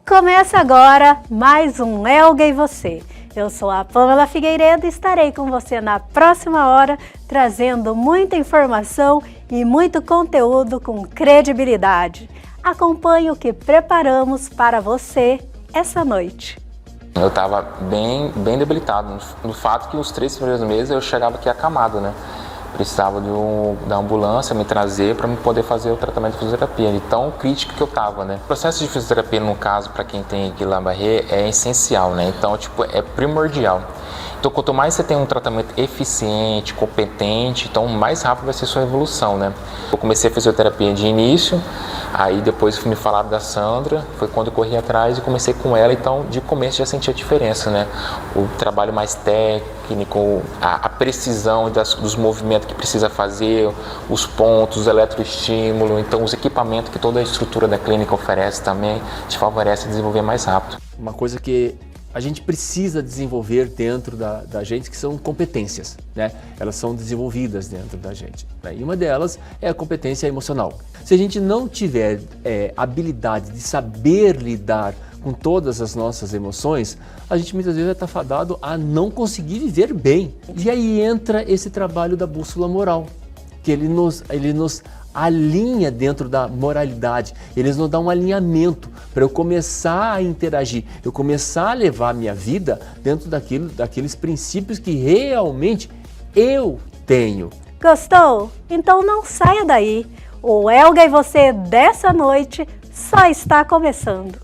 Começa agora mais um Elga e Você. Eu sou a Pamela Figueiredo e estarei com você na próxima hora, trazendo muita informação e muito conteúdo com credibilidade. Acompanhe o que preparamos para você essa noite. Eu estava bem debilitado, no fato que os 3 primeiros meses eu chegava aqui acamado, né? Precisava da ambulância me trazer para me poder fazer o tratamento de fisioterapia, de tão crítico que eu estava, né? O processo de fisioterapia, no caso, para quem tem Guillain-Barré, é essencial, né? Então, é primordial. Então, quanto mais você tem um tratamento eficiente, competente, então mais rápido vai ser sua evolução, né? Eu comecei a fisioterapia de início, aí depois me falaram da Sandra, foi quando eu corri atrás e comecei com ela, então de começo já senti a diferença, né? O trabalho mais técnico, a precisão dos movimentos que precisa fazer, os pontos, o eletroestímulo, então os equipamentos que toda a estrutura da clínica oferece também te favorece a desenvolver mais rápido. Uma coisa que a gente precisa desenvolver dentro da gente, que são competências, né? Elas são desenvolvidas dentro da gente, né? E uma delas é a competência emocional. Se a gente não tiver habilidade de saber lidar com todas as nossas emoções, a gente muitas vezes vai estar fadado a não conseguir viver bem. E aí entra esse trabalho da bússola moral, que ele nos alinha dentro da moralidade, eles nos dão um alinhamento para eu começar a interagir, eu começar a levar a minha vida dentro daqueles princípios que realmente eu tenho. Gostou? Então não saia daí. O Elga e Você dessa noite só está começando.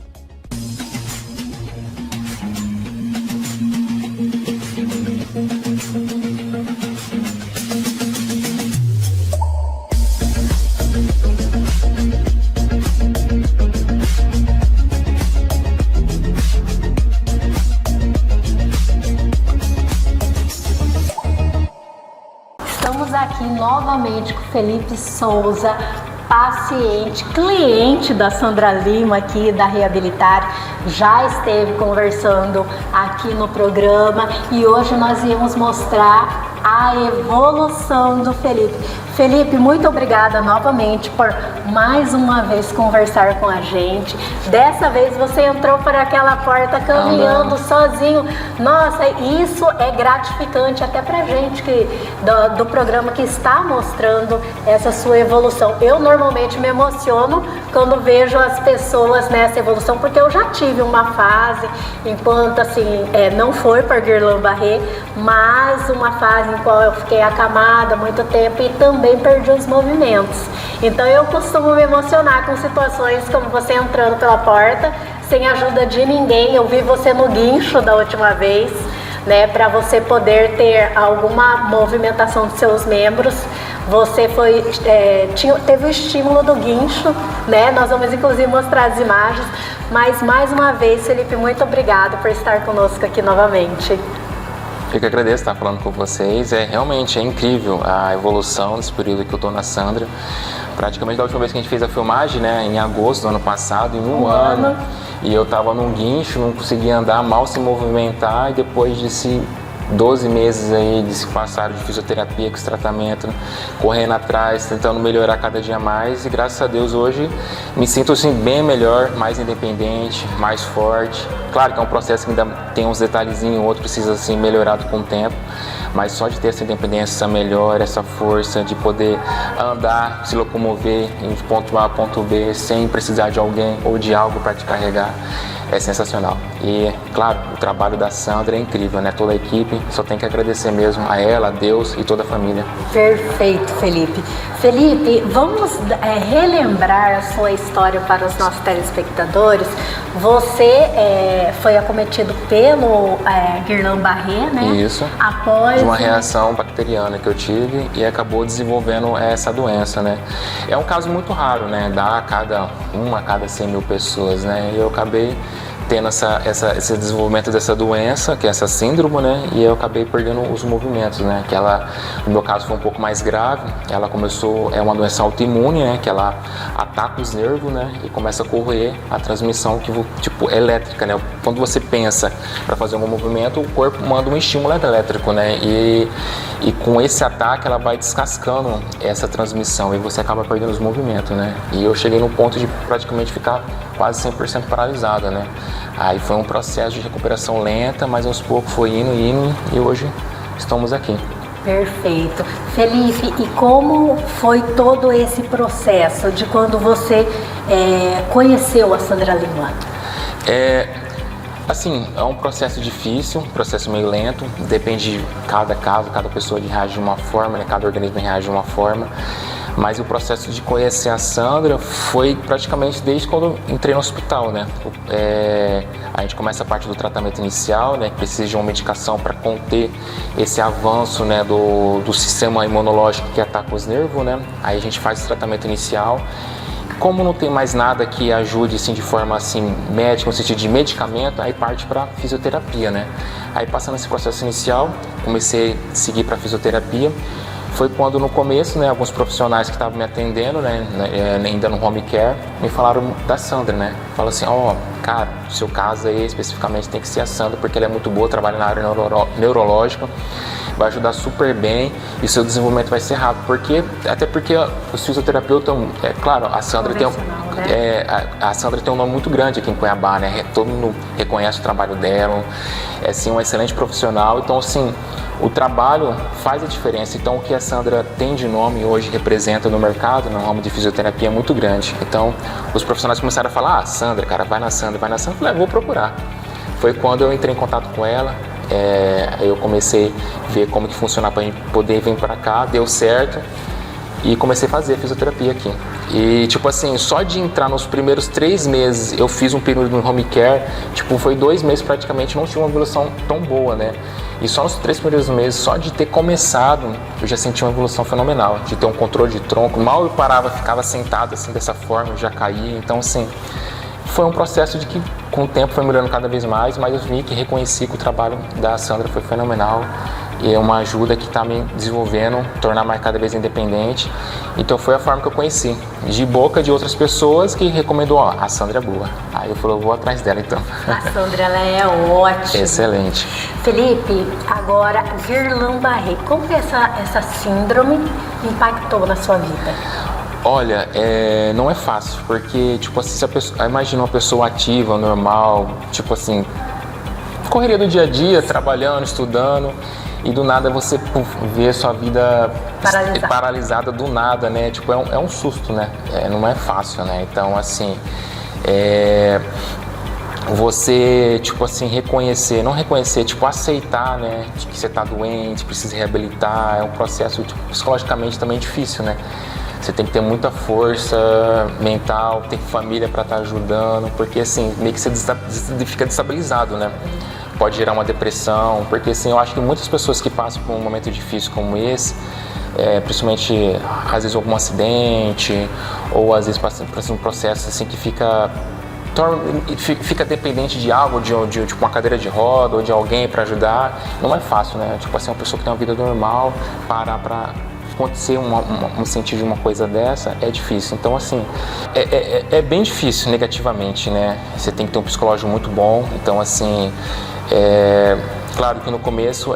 Aqui novamente com Felipe Souza, paciente, cliente da Sandra Lima aqui da Reabilitar, já esteve conversando aqui no programa e hoje nós íamos mostrar a evolução do Felipe. Felipe, muito obrigada novamente por mais uma vez conversar com a gente. Dessa vez você entrou por aquela porta caminhando sozinho. Nossa, isso é gratificante até pra gente do programa que está mostrando essa sua evolução. Eu normalmente me emociono quando vejo as pessoas nessa evolução, porque eu já tive uma fase, enquanto assim, não foi por Guillain-Barré, mas uma fase em qual eu fiquei acamada há muito tempo e também perdi os movimentos. Então eu costumo me emocionar com situações como você entrando pela porta, sem ajuda de ninguém. Eu vi você no guincho da última vez, né, para você poder ter alguma movimentação dos seus membros. Você teve o estímulo do guincho, né? Nós vamos inclusive mostrar as imagens. Mas mais uma vez, Felipe, muito obrigado por estar conosco aqui novamente. Eu que agradeço estar falando com vocês. Realmente é incrível a evolução nesse período que eu estou na Sandra. Praticamente da última vez que a gente fez a filmagem, né, em agosto do ano passado, em um ano. E eu estava num guincho, não conseguia andar, mal se movimentar, e depois de 12 meses aí de se passar de fisioterapia com esse tratamento, correndo atrás, tentando melhorar cada dia mais, e graças a Deus hoje me sinto assim bem melhor, mais independente, mais forte. Claro que é um processo que ainda tem uns detalhezinhos, outro precisa assim melhorado com o tempo, mas só de ter essa independência melhor, essa força de poder andar, se locomover de ponto A a ponto B sem precisar de alguém ou de algo para te carregar, é sensacional. E, claro, o trabalho da Sandra é incrível, né? Toda a equipe, só tem que agradecer mesmo a ela, a Deus e toda a família. Perfeito, Felipe. Felipe, vamos relembrar a sua história para os nossos telespectadores. Você foi acometido pelo Guillain-Barré, né? Isso. Após uma reação bacteriana que eu tive e acabou desenvolvendo essa doença, né? É um caso muito raro, né? Dá a cada 100 mil pessoas, né? E eu acabei tendo esse desenvolvimento dessa doença, que é essa síndrome, né? E eu acabei perdendo os movimentos, né? Que ela, no meu caso, foi um pouco mais grave. Ela começou, é uma doença autoimune, né? Que ela ataca os nervos, né? E começa a corroer a transmissão tipo elétrica, né? Quando você pensa para fazer um movimento, o corpo manda um estímulo elétrico, né? E com esse ataque ela vai descascando essa transmissão e você acaba perdendo os movimentos, né? E eu cheguei no ponto de praticamente ficar quase 100% paralisada, né? Aí foi um processo de recuperação lenta, mas aos poucos foi indo e hoje estamos aqui. Perfeito. Felipe, e como foi todo esse processo de quando você conheceu a Sandra Lima? Assim, é um processo difícil, um processo meio lento, depende de cada caso, cada pessoa reage de uma forma, né? Cada organismo reage de uma forma, mas o processo de conhecer a Sandra foi praticamente desde quando eu entrei no hospital, né? A gente começa a parte do tratamento inicial, né? Precisa de uma medicação para conter esse avanço, né? do sistema imunológico que ataca os nervos, né? Aí a gente faz o tratamento inicial. Como não tem mais nada que ajude assim, de forma assim, médica, no sentido de medicamento, aí parte para fisioterapia, né? Aí passando esse processo inicial, comecei a seguir para fisioterapia. Foi quando no começo, né, alguns profissionais que estavam me atendendo, né, ainda no home care, me falaram da Sandra, né? Falaram assim, cara, no seu caso aí especificamente tem que ser a Sandra, porque ela é muito boa, trabalha na área neurológica, vai ajudar super bem e seu desenvolvimento vai ser rápido, até porque os fisioterapeutas, claro, a Sandra a Sandra tem um nome muito grande aqui em Cuiabá, né? Todo mundo reconhece o trabalho dela, é sim uma excelente profissional, então assim, o trabalho faz a diferença. Então o que a Sandra tem de nome hoje representa no mercado, no ramo de fisioterapia, é muito grande. Então os profissionais começaram a falar, Sandra, cara, vai na Sandra. Eu falei, vou procurar. Foi quando eu entrei em contato com ela, eu comecei a ver como que funcionava para a gente poder vir para cá, deu certo e comecei a fazer fisioterapia aqui. E tipo assim, só de entrar nos primeiros 3 meses, eu fiz um período no home care, tipo, foi 2 meses praticamente, não tive uma evolução tão boa, né? E só nos 3 primeiros meses, só de ter começado, eu já senti uma evolução fenomenal, de ter um controle de tronco, mal eu parava, ficava sentado assim dessa forma, eu já caía, então assim, foi um processo de que com o tempo foi melhorando cada vez mais, mas eu vi que reconheci que o trabalho da Sandra foi fenomenal e é uma ajuda que está me desenvolvendo, tornar mais cada vez independente. Então foi a forma que eu conheci, de boca de outras pessoas que recomendou, a Sandra é boa. Aí eu falei, eu vou atrás dela então. A Sandra, ela é ótima. Excelente. Felipe, agora, Guillain-Barré, como que essa síndrome impactou na sua vida? Olha, não é fácil, porque, tipo assim, se a pessoa, imagina uma pessoa ativa, normal, tipo assim, correria do dia a dia, trabalhando, estudando, e do nada você vê a sua vida paralisada do nada, né? Tipo, é um susto, né? Não é fácil, né? Então, assim, você, tipo assim, não reconhecer, tipo, aceitar, né? Que você tá doente, precisa reabilitar, é um processo, tipo, psicologicamente também difícil, né? Você tem que ter muita força mental, tem família para estar ajudando, porque assim, meio que você fica destabilizado, né? Pode gerar uma depressão, porque assim, eu acho que muitas pessoas que passam por um momento difícil como esse, principalmente às vezes algum acidente, ou às vezes passando por um processo assim que fica dependente de algo, de tipo, uma cadeira de roda ou de alguém para ajudar, não é fácil, né? Tipo assim, uma pessoa que tem uma vida normal, parar para acontecer um sentido de uma coisa dessa é difícil. Então assim, é bem difícil negativamente, né? Você tem que ter um psicológico muito bom. Então assim, claro que no começo,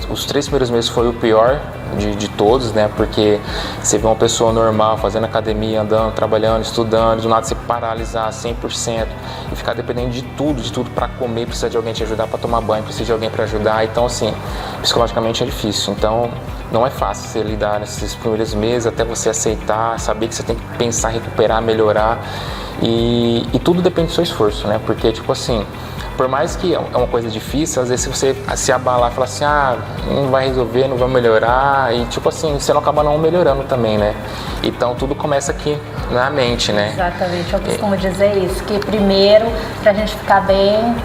os 3 primeiros meses foi o pior de todos, né? Porque você vê uma pessoa normal fazendo academia, andando, trabalhando, estudando, do nada você paralisar 100% e ficar dependendo de tudo para comer, precisa de alguém te ajudar, para tomar banho, precisa de alguém para ajudar. Então assim, psicologicamente é difícil. Então não é fácil você lidar nesses primeiros meses, até você aceitar, saber que você tem que pensar, recuperar, melhorar, e tudo depende do seu esforço, né? Porque tipo assim, por mais que é uma coisa difícil, às vezes você se abalar e falar assim, não vai resolver, não vai melhorar, e tipo assim, você não acaba não melhorando também, né? Então tudo começa aqui na mente, né? Exatamente, eu costumo dizer isso, que primeiro, pra gente ficar bem,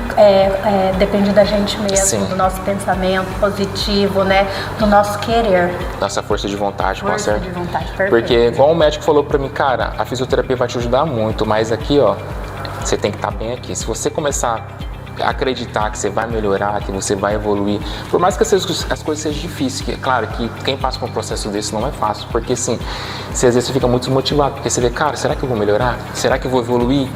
depende da gente mesmo, Sim. Do nosso pensamento positivo, né? Do nosso querer. Nossa força de vontade, com certeza. Força de vontade, perfeito. Porque igual o médico falou pra mim, cara, a fisioterapia vai te ajudar muito, mas aqui, ó, você tem que estar bem aqui. Se você começar acreditar que você vai melhorar, que você vai evoluir, por mais que as coisas sejam difíceis, que claro que quem passa por um processo desse não é fácil, porque assim, às vezes você fica muito desmotivado, porque você vê, cara, será que eu vou melhorar? Será que eu vou evoluir?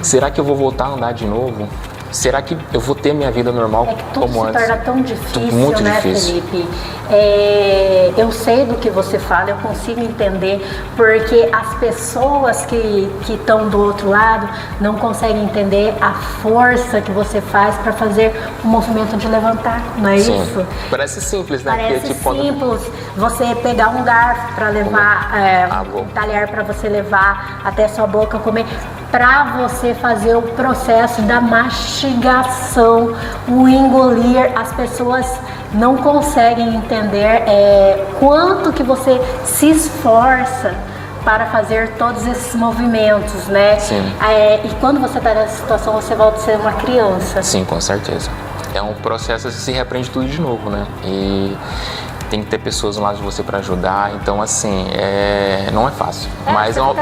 Será que eu vou voltar a andar de novo? será que eu vou ter minha vida normal É que tudo como se antes? torna tão difícil, Muito né, difícil. Felipe? Eu sei do que você fala, eu consigo entender, porque as pessoas que estão do outro lado não conseguem entender a força que você faz para fazer o movimento de levantar, não é Sim. isso? Parece simples, né? Parece Porque, tipo, simples você pegar um garfo para levar, bom. um talher para você levar até sua boca comer, para você fazer o processo da mastigação, o engolir. As pessoas não conseguem entender quanto que você se esforça para fazer todos esses movimentos, né? Sim. E quando você está nessa situação, você volta a ser uma criança. sim, com certeza. É um processo que se reaprende tudo de novo, né? E tem que ter pessoas ao lado de você para ajudar. Então, assim, não é fácil. Mas é uma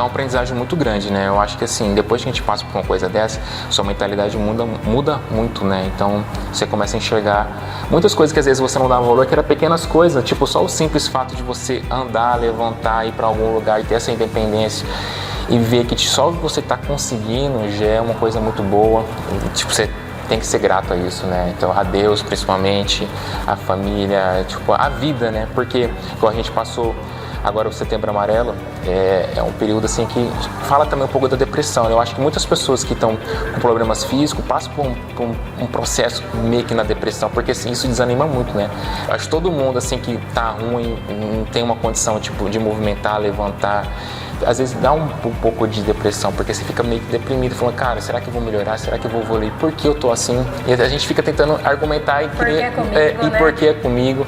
aprendizagem muito grande, né? Eu acho que, assim, depois que a gente passa por uma coisa dessa, sua mentalidade muda muito, né? Então, você começa a enxergar muitas coisas que às vezes você não dava valor, que eram pequenas coisas, tipo só o simples fato de você andar, levantar, ir para algum lugar e ter essa independência. E ver que só você está conseguindo já é uma coisa muito boa. Tipo, você tem que ser grato a isso, né? Então, a Deus, principalmente, a família, tipo, a vida, né? Porque, igual a gente passou agora o Setembro Amarelo, é um período, assim, que fala também um pouco da depressão. Eu acho que muitas pessoas que estão com problemas físicos passam por um processo meio que na depressão, porque, assim, isso desanima muito, né? Eu acho que todo mundo, assim, que tá ruim, não tem uma condição, tipo, de movimentar, levantar, às vezes dá um pouco de depressão, porque você fica meio que deprimido, falando, cara, será que eu vou melhorar? Será que eu vou evoluir? Por que eu tô assim? E a gente fica tentando argumentar e querer... por que é comigo?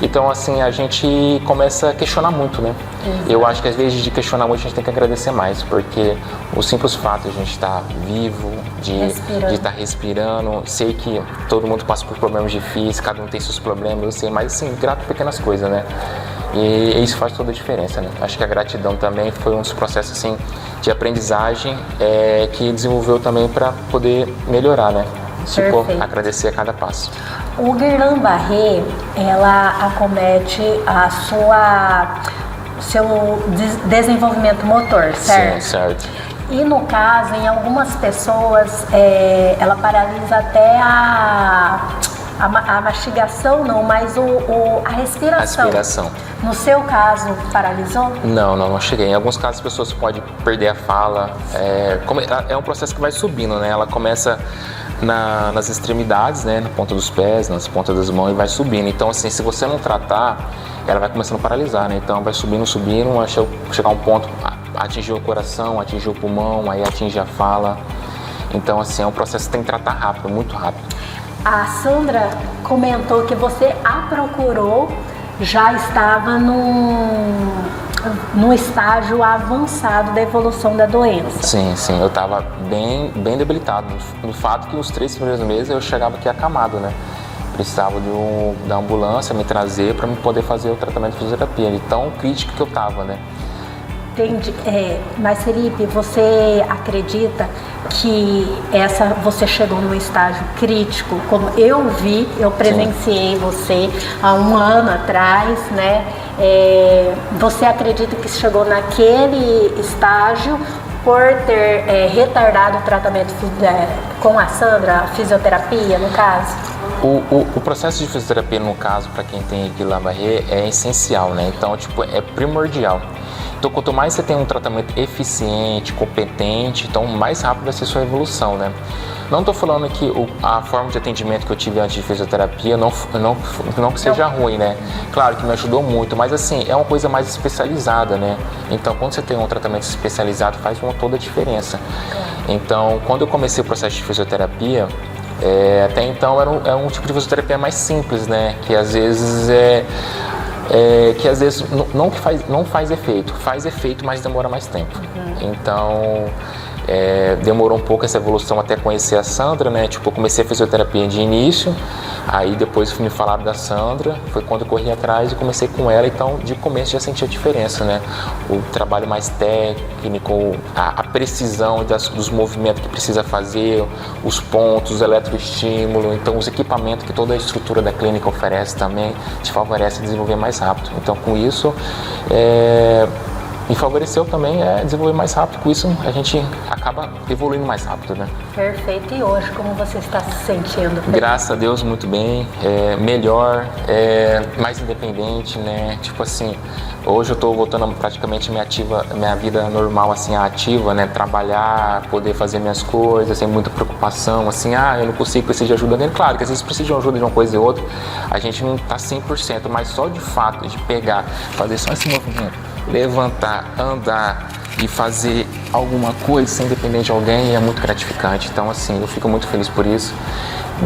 Então, assim, a gente começa a questionar muito, né? Exato. Eu acho que às vezes de questionar muito a gente tem que agradecer mais, porque o simples fato de a gente estar vivo, de estar respirando, sei que todo mundo passa por problemas difíceis, cada um tem seus problemas, eu sei, mas assim, grato por pequenas coisas, né? E isso faz toda a diferença, né? Acho que a gratidão também foi um dos processos, assim, de aprendizagem que desenvolveu também para poder melhorar, né? Tipo, agradecer a cada passo. O Guillain-Barré, ela acomete seu desenvolvimento motor, certo? Sim, certo. E no caso, em algumas pessoas, ela paralisa até a mastigação, não, mas a respiração. Aspiração. No seu caso, paralisou? Não cheguei. Em alguns casos, as pessoas podem perder a fala. É um processo que vai subindo, né? Ela começa nas extremidades, né? Na ponta dos pés, nas pontas das mãos e vai subindo. Então, assim, se você não tratar, ela vai começando a paralisar, né? Então, vai subindo, até chegar a um ponto, atingir o coração, atingir o pulmão, aí atingir a fala. Então, assim, é um processo que tem que tratar rápido, muito rápido. A Sandra comentou que você a procurou, já estava num estágio avançado da evolução da doença. Sim, eu estava bem debilitado. No fato que os 3 primeiros meses eu chegava aqui acamado, né? Precisava da ambulância me trazer para me poder fazer o tratamento de fisioterapia. De tão crítico que eu estava, né? Entendi. Mas Felipe, você acredita que você chegou num estágio crítico? Como eu presenciei você há um ano atrás, né? Você acredita que chegou naquele estágio por ter retardado o tratamento com a Sandra, a fisioterapia, no caso? O processo de fisioterapia, no caso, para quem tem Guillain-Barré, é essencial, né? Então, tipo, é primordial. Então, quanto mais você tem um tratamento eficiente, competente, então mais rápido vai ser sua evolução, né? Não estou falando que a forma de atendimento que eu tive antes de fisioterapia não que seja ruim, né? Claro que me ajudou muito, mas assim, é uma coisa mais especializada, né? Então, quando você tem um tratamento especializado, faz toda a diferença. Então, quando eu comecei o processo de fisioterapia, até então era um tipo de fisioterapia mais simples, né? Que às vezes não faz efeito, mas demora mais tempo. Então, demorou um pouco essa evolução até conhecer a Sandra, né? Tipo, eu comecei a fisioterapia de início, aí depois me falaram da Sandra, foi quando eu corri atrás e comecei com ela, então de começo já senti a diferença, né? O trabalho mais técnico, a precisão dos movimentos que precisa fazer, os pontos, o eletroestímulo, então os equipamentos que toda a estrutura da clínica oferece também te favorece a desenvolver mais rápido. Então, com isso, me favoreceu também desenvolver mais rápido. Com isso, a gente acaba evoluindo mais rápido, né? Perfeito. E hoje, como você está se sentindo? Felipe? Graças a Deus, muito bem. Melhor, mais independente, né? Tipo assim, hoje eu estou voltando praticamente minha vida normal, assim, ativa, né? Trabalhar, poder fazer minhas coisas, sem muita preocupação, assim, eu não consigo, preciso de ajuda dele. Claro que às vezes precisa de uma ajuda de uma coisa e outra, a gente não está 100%, mas só de fato de pegar, fazer só esse movimento, levantar, andar e fazer alguma coisa sem depender de alguém é muito gratificante. Então, assim, eu fico muito feliz por isso.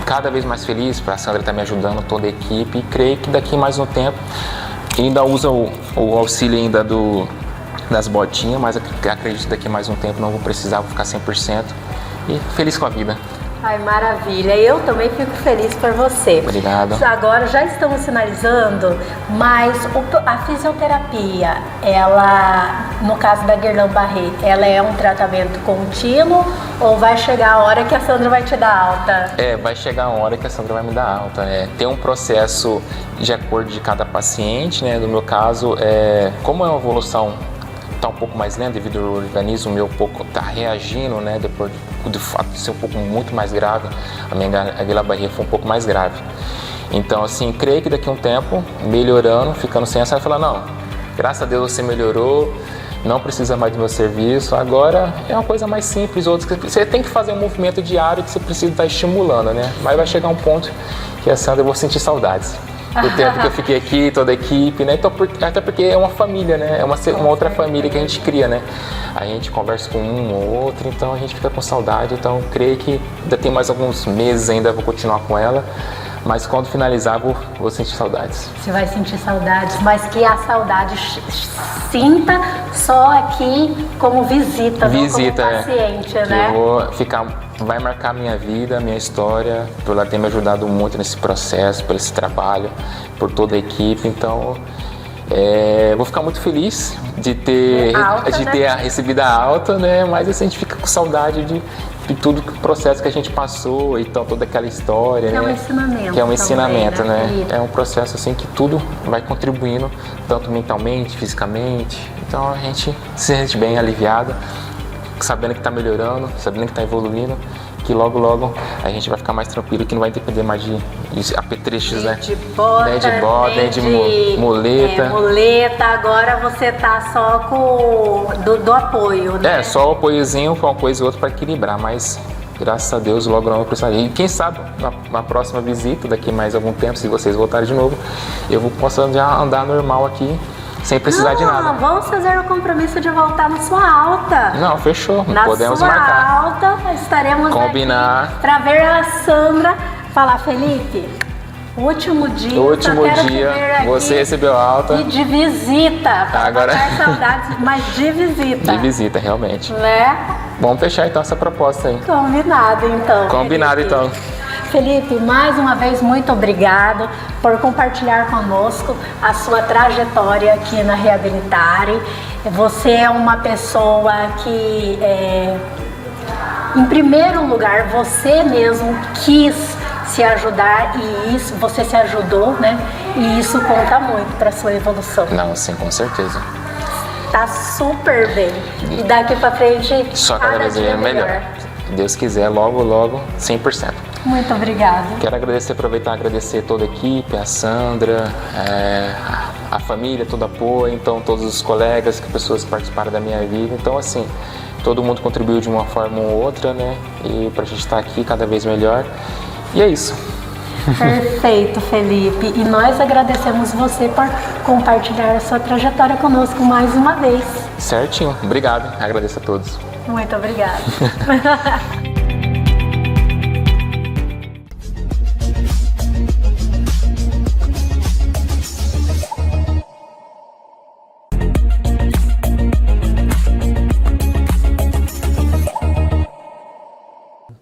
Cada vez mais feliz, a Sandra está me ajudando, toda a equipe, e creio que daqui mais um tempo ainda usa o auxílio ainda das botinhas, mas acredito que daqui mais um tempo não vou precisar, vou ficar 100% e feliz com a vida. Ai, maravilha. Eu também fico feliz por você. Obrigado. Agora já estamos finalizando, mas a fisioterapia, ela, no caso da Guerlain-Barré, ela é um tratamento contínuo ou vai chegar a hora que a Sandra vai te dar alta? Vai chegar a hora que a Sandra vai me dar alta. Tem um processo de acordo de cada paciente, né? No meu caso, como é uma evolução tá um pouco mais lenta devido ao organismo meu tá reagindo, né, depois de fato de ser um pouco muito mais grave, a Guillain-Barré foi um pouco mais grave. Então, assim, creio que daqui a um tempo, melhorando, ficando sem essa, vai falar, não, graças a Deus você melhorou, não precisa mais do meu serviço, agora é uma coisa mais simples, você tem que fazer um movimento diário que você precisa estar estimulando, né, mas vai chegar um ponto que a Sandra, eu vou sentir saudades. O tempo que eu fiquei aqui, toda a equipe, né? Então, até porque é uma família, né? É uma outra família que a gente cria, né? A gente conversa com um ou outro, então a gente fica com saudade. Então, creio que ainda tem mais alguns meses ainda, vou continuar com ela. Mas quando finalizar, vou sentir saudades. Você vai sentir saudades, mas que a saudade sinta só aqui como visita, não como paciente, né? Eu vou ficar, vai marcar minha vida, minha história, por ela ter me ajudado muito nesse processo, por esse trabalho, por toda a equipe. Então, vou ficar muito feliz de ter recebido a alta, né? Mas assim, a gente fica com saudade de tudo o processo que a gente passou, então toda aquela história, que né? É um ensinamento. Que é um ensinamento, também, né? É um processo assim que tudo vai contribuindo, tanto mentalmente, fisicamente. Então a gente se sente bem aliviado, sabendo que está melhorando, sabendo que está evoluindo, que logo, logo a gente vai ficar mais tranquilo, que não vai depender mais de apetrechos, né? De bota, nem de muleta. Muleta, agora você tá só com do apoio, né? Só o apoiozinho com uma coisa e outra para equilibrar, mas graças a Deus logo não vou precisar. E quem sabe na próxima visita, daqui mais algum tempo, se vocês voltarem de novo, eu posso já andar normal aqui, sem precisar de nada. Vamos fazer o compromisso de voltar na sua alta. Não, fechou. Podemos marcar. Na sua alta, estaremos combinar aqui para ver a Sandra falar, Felipe, último dia, você recebeu alta. E de visita, para matar saudades, mas de visita. De visita, realmente. Né? Vamos fechar então essa proposta aí. Combinado, então. Combinado, Felipe. então. Felipe, mais uma vez, muito obrigado por compartilhar conosco a sua trajetória aqui na Reabilitare. Você é uma pessoa que, em primeiro lugar, você mesmo quis se ajudar e isso, você se ajudou, né? E isso conta muito para a sua evolução. Não, sim, com certeza. Tá super bem. E daqui para frente, só cada vez melhor. Se Deus quiser, logo, logo, 100%. Muito obrigada. Quero aproveitar e agradecer toda a equipe, a Sandra, a família, todo o apoio, então todos os colegas, pessoas que participaram da minha vida. Então, assim, todo mundo contribuiu de uma forma ou outra, né? E pra gente estar aqui cada vez melhor. E é isso. Perfeito, Felipe. E nós agradecemos você por compartilhar a sua trajetória conosco mais uma vez. Certinho. Obrigado. Agradeço a todos. Muito obrigada.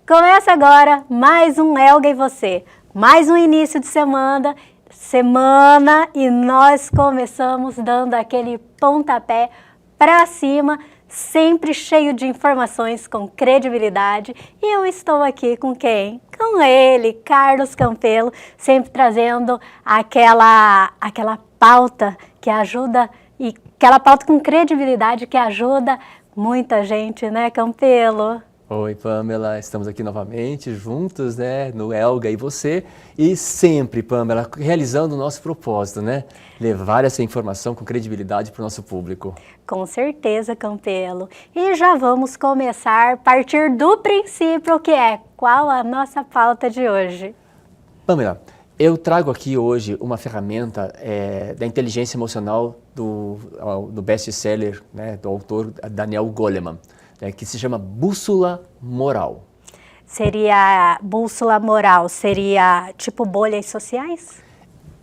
Começa agora mais um Elga e Você, mais um início de semana e nós começamos dando aquele pontapé para cima, sempre cheio de informações com credibilidade. E eu estou aqui com quem? Com ele, Carlos Campelo, sempre trazendo aquela pauta que ajuda e Aquela pauta com credibilidade que ajuda muita gente, né, Campelo? Oi, Pamela, estamos aqui novamente juntos, né, no Elga e você, e sempre, Pamela, realizando o nosso propósito, né, levar essa informação com credibilidade para o nosso público. Com certeza, Campelo. E já vamos começar a partir do princípio, que é qual a nossa pauta de hoje. Pamela, eu trago aqui hoje uma ferramenta da inteligência emocional do best-seller, né, do autor Daniel Goleman, que se chama Bússola Moral. Seria bússola moral, seria tipo bolhas sociais?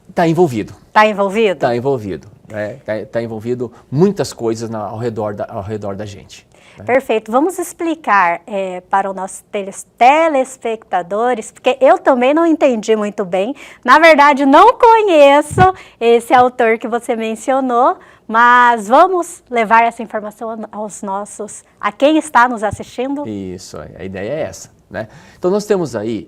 Está envolvido. Está envolvido? Está envolvido. Está envolvido muitas coisas ao redor da gente. Né? Perfeito. Vamos explicar para os nossos telespectadores, porque eu também não entendi muito bem. Na verdade, não conheço esse autor que você mencionou, mas vamos levar essa informação a quem está nos assistindo? Isso, a ideia é essa, né? Então nós temos aí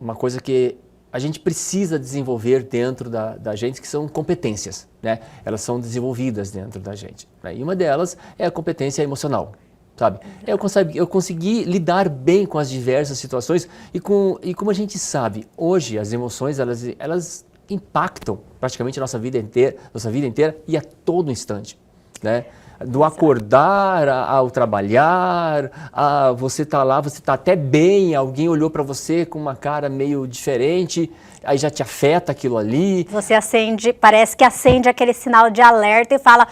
uma coisa que a gente precisa desenvolver dentro da gente, que são competências, né? Elas são desenvolvidas dentro da gente, né? E uma delas é a competência emocional, sabe? Eu consegui lidar bem com as diversas situações e como a gente sabe, hoje as emoções, elas impactam praticamente a nossa vida inteira e a todo instante, né? Do acordar ao trabalhar, você tá lá, você tá até bem, alguém olhou para você com uma cara meio diferente, aí já te afeta aquilo ali. Você parece que acende aquele sinal de alerta e fala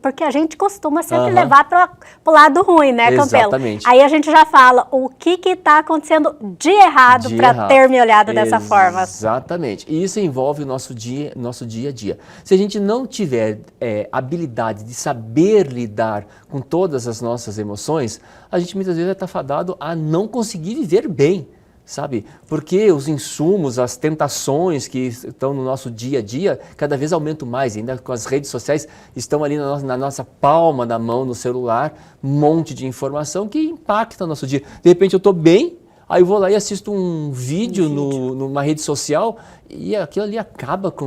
porque a gente costuma sempre levar para o lado ruim, né, Campelo? Exatamente. Aí a gente já fala o que está acontecendo de errado para ter me olhado dessa forma. Exatamente. E isso envolve o nosso dia a dia. Se a gente não tiver habilidade de saber lidar com todas as nossas emoções, a gente muitas vezes vai estar fadado a não conseguir viver bem, sabe? Porque os insumos, as tentações que estão no nosso dia a dia, cada vez aumentam mais, ainda com as redes sociais, estão ali na nossa palma da mão, no celular, um monte de informação que impacta o nosso dia. De repente eu estou bem, aí eu vou lá e assisto um vídeo numa rede social e aquilo ali acaba com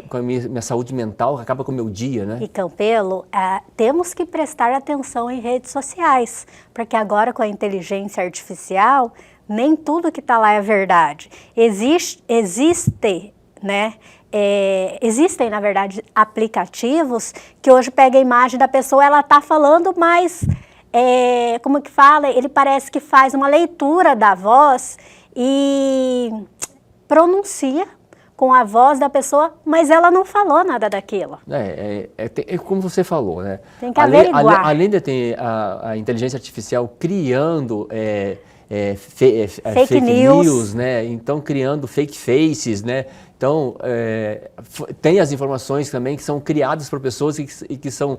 a minha saúde mental, acaba com o meu dia, né? E Campelo, temos que prestar atenção em redes sociais, porque agora com a inteligência artificial, nem tudo que está lá é verdade. Existem, na verdade, aplicativos que hoje pegam a imagem da pessoa, ela está falando, mas, como que fala? Ele parece que faz uma leitura da voz e pronuncia com a voz da pessoa, mas ela não falou nada daquilo. É como você falou, né? Tem que averiguar. Além de ter a inteligência artificial criando fake news, né? Então criando fake faces, né? Então tem as informações também que são criadas por pessoas e que são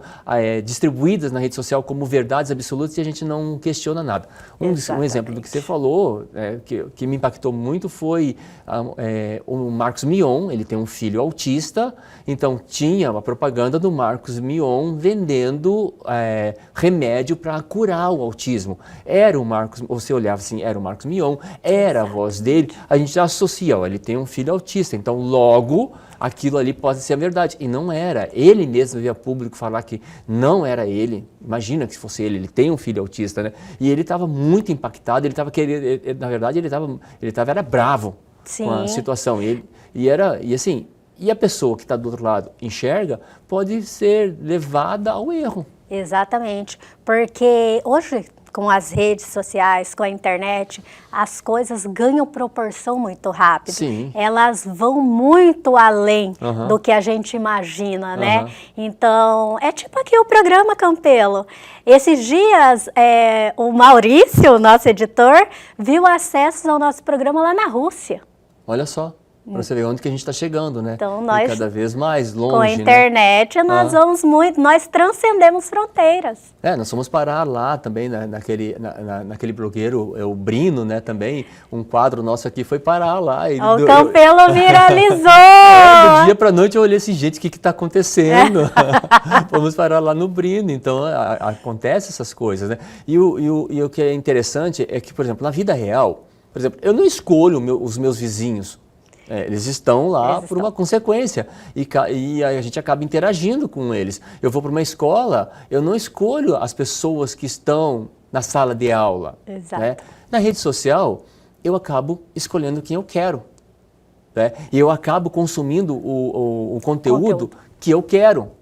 distribuídas na rede social como verdades absolutas e a gente não questiona nada. Um exemplo do que você falou, que me impactou muito foi o Marcos Mion. Ele tem um filho autista, então tinha uma propaganda do Marcos Mion vendendo remédio para curar o autismo. Era o Marcos, você olhava assim, era o Marcos Mion, era a voz dele, a gente já associa, ele tem um filho autista, então logo aquilo ali pode ser a verdade. E não era. Ele mesmo veio a público falar que não era ele. Imagina que se fosse ele tem um filho autista, né? E ele estava muito impactado, ele estava querendo, na verdade ele era bravo com a situação. E a pessoa que está do outro lado enxerga, pode ser levada ao erro. Exatamente, porque hoje com as redes sociais, com a internet, as coisas ganham proporção muito rápido. Sim. Elas vão muito além do que a gente imagina, né? Então, é tipo aqui o programa Campelo. Esses dias, o Maurício, nosso editor, viu acessos ao nosso programa lá na Rússia. Olha só. Para você ver onde que a gente está chegando, né? Então, nós, e cada vez mais longe, com a internet, nós vamos muito, nós transcendemos fronteiras. Nós fomos parar lá também, naquele blogueiro, o Brino, né, também, um quadro nosso aqui foi parar lá. O Campelo viralizou! Do dia para noite eu olhei assim, gente, o que está acontecendo? Fomos parar lá no Brino, então acontece essas coisas, né? E o que é interessante é que, por exemplo, na vida real, por exemplo, eu não escolho os meus vizinhos. Eles estão lá por uma consequência e a gente acaba interagindo com eles. Eu vou para uma escola, eu não escolho as pessoas que estão na sala de aula. Exato. Né? Na rede social, eu acabo escolhendo quem eu quero. Né? E eu acabo consumindo o conteúdo que eu quero.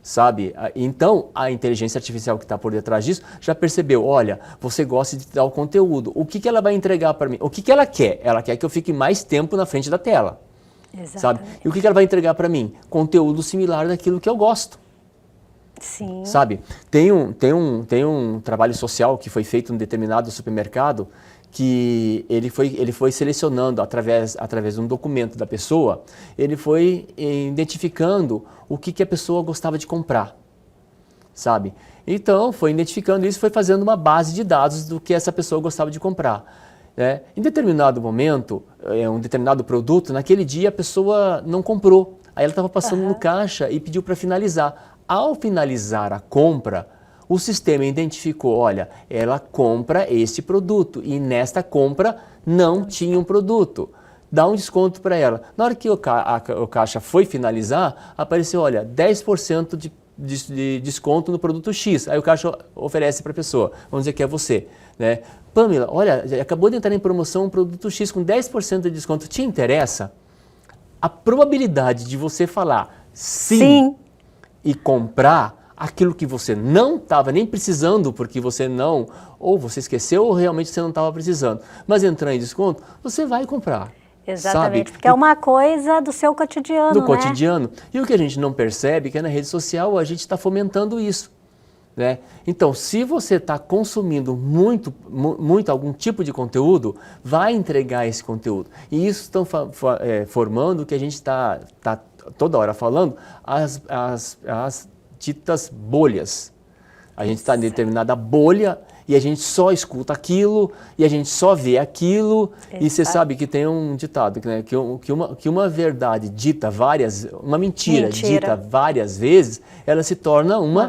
Sabe? Então, a inteligência artificial que está por detrás disso já percebeu, olha, você gosta de tal conteúdo, o que ela vai entregar para mim? O que ela quer? Ela quer que eu fique mais tempo na frente da tela. Exatamente. Sabe? E o que ela vai entregar para mim? Conteúdo similar daquilo que eu gosto. Sim. Sabe? Tem um trabalho social que foi feito em um determinado supermercado que ele foi selecionando através de um documento da pessoa, ele foi identificando o que a pessoa gostava de comprar, sabe? Então, foi identificando isso, foi fazendo uma base de dados do que essa pessoa gostava de comprar. Né? Em determinado momento, um determinado produto, naquele dia a pessoa não comprou. Aí ela estava passando no caixa e pediu para finalizar. Ao finalizar a compra, o sistema identificou, olha, ela compra este produto e nesta compra não tinha um produto. Dá um desconto para ela. Na hora que o caixa foi finalizar, apareceu, olha, 10% de desconto no produto X. Aí o caixa oferece para a pessoa, vamos dizer que é você, né? Pamela, olha, acabou de entrar em promoção um produto X com 10% de desconto, te interessa? A probabilidade de você falar sim. E comprar aquilo que você não estava nem precisando, porque você não, ou você esqueceu, ou realmente você não estava precisando, mas entrar em desconto, você vai comprar. Exatamente, sabe? porque é uma coisa do seu cotidiano, do cotidiano. E o que a gente não percebe é que na rede social a gente está fomentando isso. Né? Então, se você está consumindo muito algum tipo de conteúdo, vai entregar esse conteúdo. E isso estão formando o que a gente está toda hora falando, as ditas bolhas. A gente está em determinada bolha e a gente só escuta aquilo e a gente só vê aquilo. Exato. E você sabe que tem um ditado, né, que uma verdade dita uma mentira dita várias vezes, ela se torna uma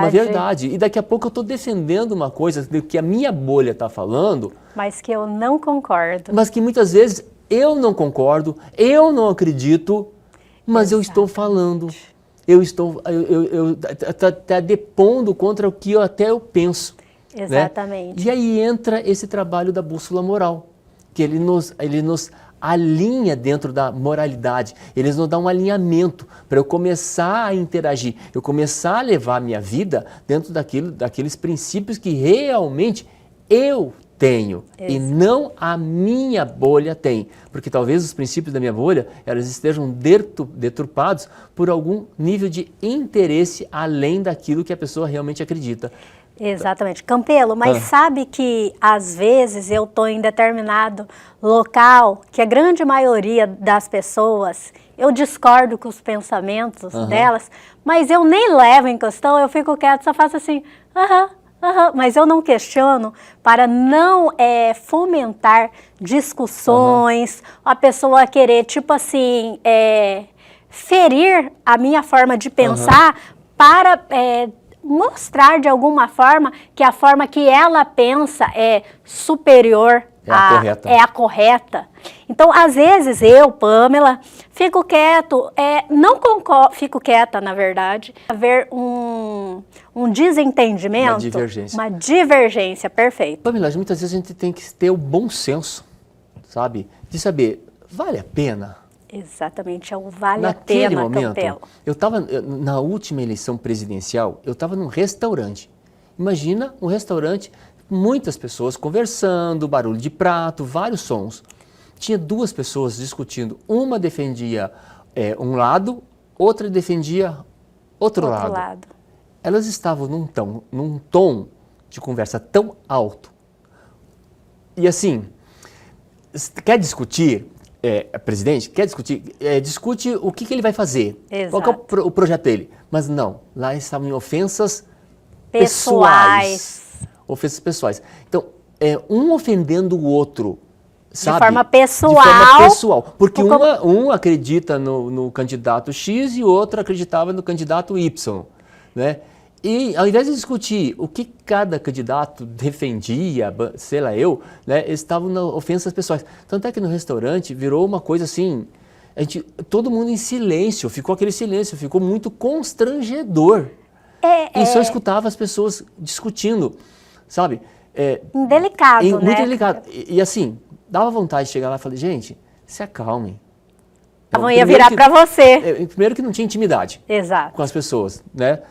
verdade. E daqui a pouco eu estou defendendo uma coisa que a minha bolha está falando. Mas que eu não concordo. Mas que muitas vezes eu não concordo, eu não acredito, mas eu estou falando. Eu depondo contra o que eu penso. Exatamente. Né? E aí entra esse trabalho da bússola moral, que ele nos alinha dentro da moralidade, ele nos dá um alinhamento para eu começar a interagir, eu começar a levar a minha vida dentro daqueles princípios que realmente eu tenho. Exato. E não a minha bolha tem. Porque talvez os princípios da minha bolha, elas estejam deturpados por algum nível de interesse além daquilo que a pessoa realmente acredita. Exatamente. Campelo, mas sabe que às vezes eu estou em determinado local que a grande maioria das pessoas, eu discordo com os pensamentos delas, mas eu nem levo em questão, eu fico quieto, só faço assim, mas eu não questiono para não fomentar discussões, a pessoa querer, tipo assim, ferir a minha forma de pensar para mostrar de alguma forma que a forma que ela pensa é superior, é a correta. Então, às vezes, eu, Pamela, fico quieto, não concordo, fico quieta, na verdade, haver um desentendimento. Uma divergência, perfeito. Pamela, muitas vezes a gente tem que ter o bom senso, sabe? De saber, vale a pena? Exatamente, é o vale Naquele a pena, momento, Campelo. Eu estava, na última eleição presidencial, eu estava num restaurante. Imagina um restaurante, muitas pessoas conversando, barulho de prato, vários sons. Tinha duas pessoas discutindo. Uma defendia um lado, outra defendia outro lado. Elas estavam num tom de conversa tão alto. E assim, quer discutir? Presidente, quer discutir? Discute o que ele vai fazer. Exato. Qual que é o projeto dele. Mas não, lá estavam em ofensas pessoais. Ofensas pessoais. Então, um ofendendo o outro, sabe? De forma pessoal. De forma pessoal. Porque um acredita no candidato X e o outro acreditava no candidato Y. Né? E ao invés de discutir o que cada candidato defendia, sei lá eu, né, eles estavam na ofensas pessoais. Tanto é que no restaurante virou uma coisa assim, todo mundo em silêncio, ficou aquele silêncio, ficou muito constrangedor. E só escutava as pessoas discutindo, sabe? Indelicado, né? Muito delicado. E assim, dava vontade de chegar lá e falar, gente, se acalmem. Não ia virar para você. Primeiro que não tinha intimidade com as pessoas, né?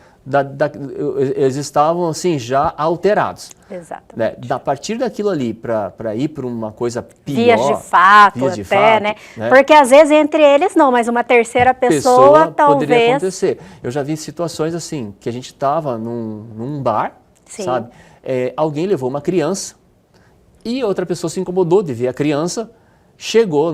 Eles estavam assim já alterados. Exatamente. Né? A partir daquilo ali para ir para uma coisa pior. Vias de fato, né? Porque às vezes entre eles não, mas uma terceira pessoa talvez. Poderia acontecer. Eu já vi situações assim, que a gente estava num bar, sabe? Alguém levou uma criança e outra pessoa se incomodou de ver a criança, chegou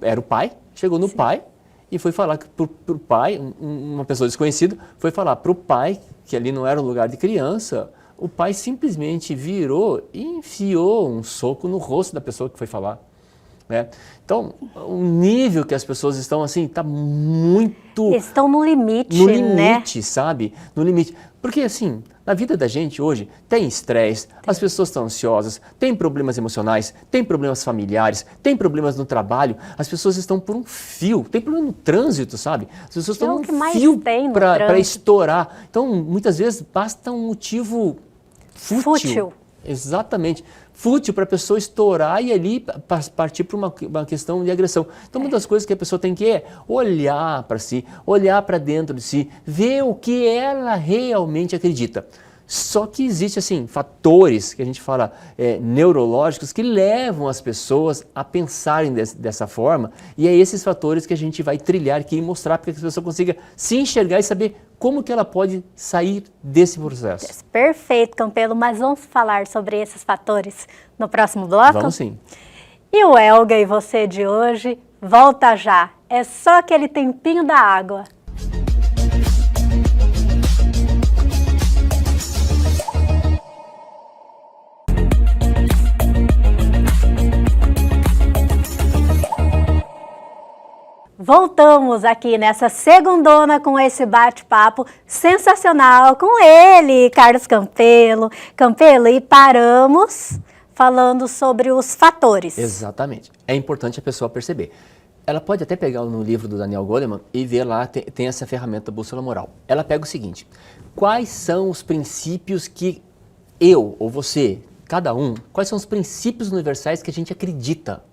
era o pai, chegou no pai e foi falar pro pai, uma pessoa desconhecida, foi falar pro pai que ali não era um lugar de criança. O pai simplesmente virou e enfiou um soco no rosto da pessoa que foi falar. Né? Então, o nível que as pessoas estão assim, está muito... Estão no limite, no limite, né? Sabe? No limite. Porque assim, na vida da gente hoje, tem estresse, as pessoas estão ansiosas, tem problemas emocionais, tem problemas familiares, tem problemas no trabalho, as pessoas estão por um fio, tem problema no trânsito, sabe? As pessoas estão num fio para estourar. Então, muitas vezes, basta um motivo fútil. Exatamente. Fútil para a pessoa estourar e ali partir para uma questão de agressão. Então, uma das coisas que a pessoa tem que olhar para si, olhar para dentro de si, ver o que ela realmente acredita. Só que existe assim, fatores que a gente fala neurológicos que levam as pessoas a pensarem dessa forma, e é esses fatores que a gente vai trilhar aqui e mostrar para que a pessoa consiga se enxergar e saber como que ela pode sair desse processo. Perfeito, Campelo, mas vamos falar sobre esses fatores no próximo bloco? Vamos sim. E o Elga e você de hoje volta já, é só aquele tempinho da água. Voltamos aqui nessa segundona com esse bate-papo sensacional com ele, Carlos Campelo. Campelo, e paramos falando sobre os fatores. Exatamente. É importante a pessoa perceber. Ela pode até pegar no livro do Daniel Goleman e ver lá, tem essa ferramenta bússola moral. Ela pega o seguinte, quais são os princípios que eu ou você, cada um, quais são os princípios universais que a gente acredita?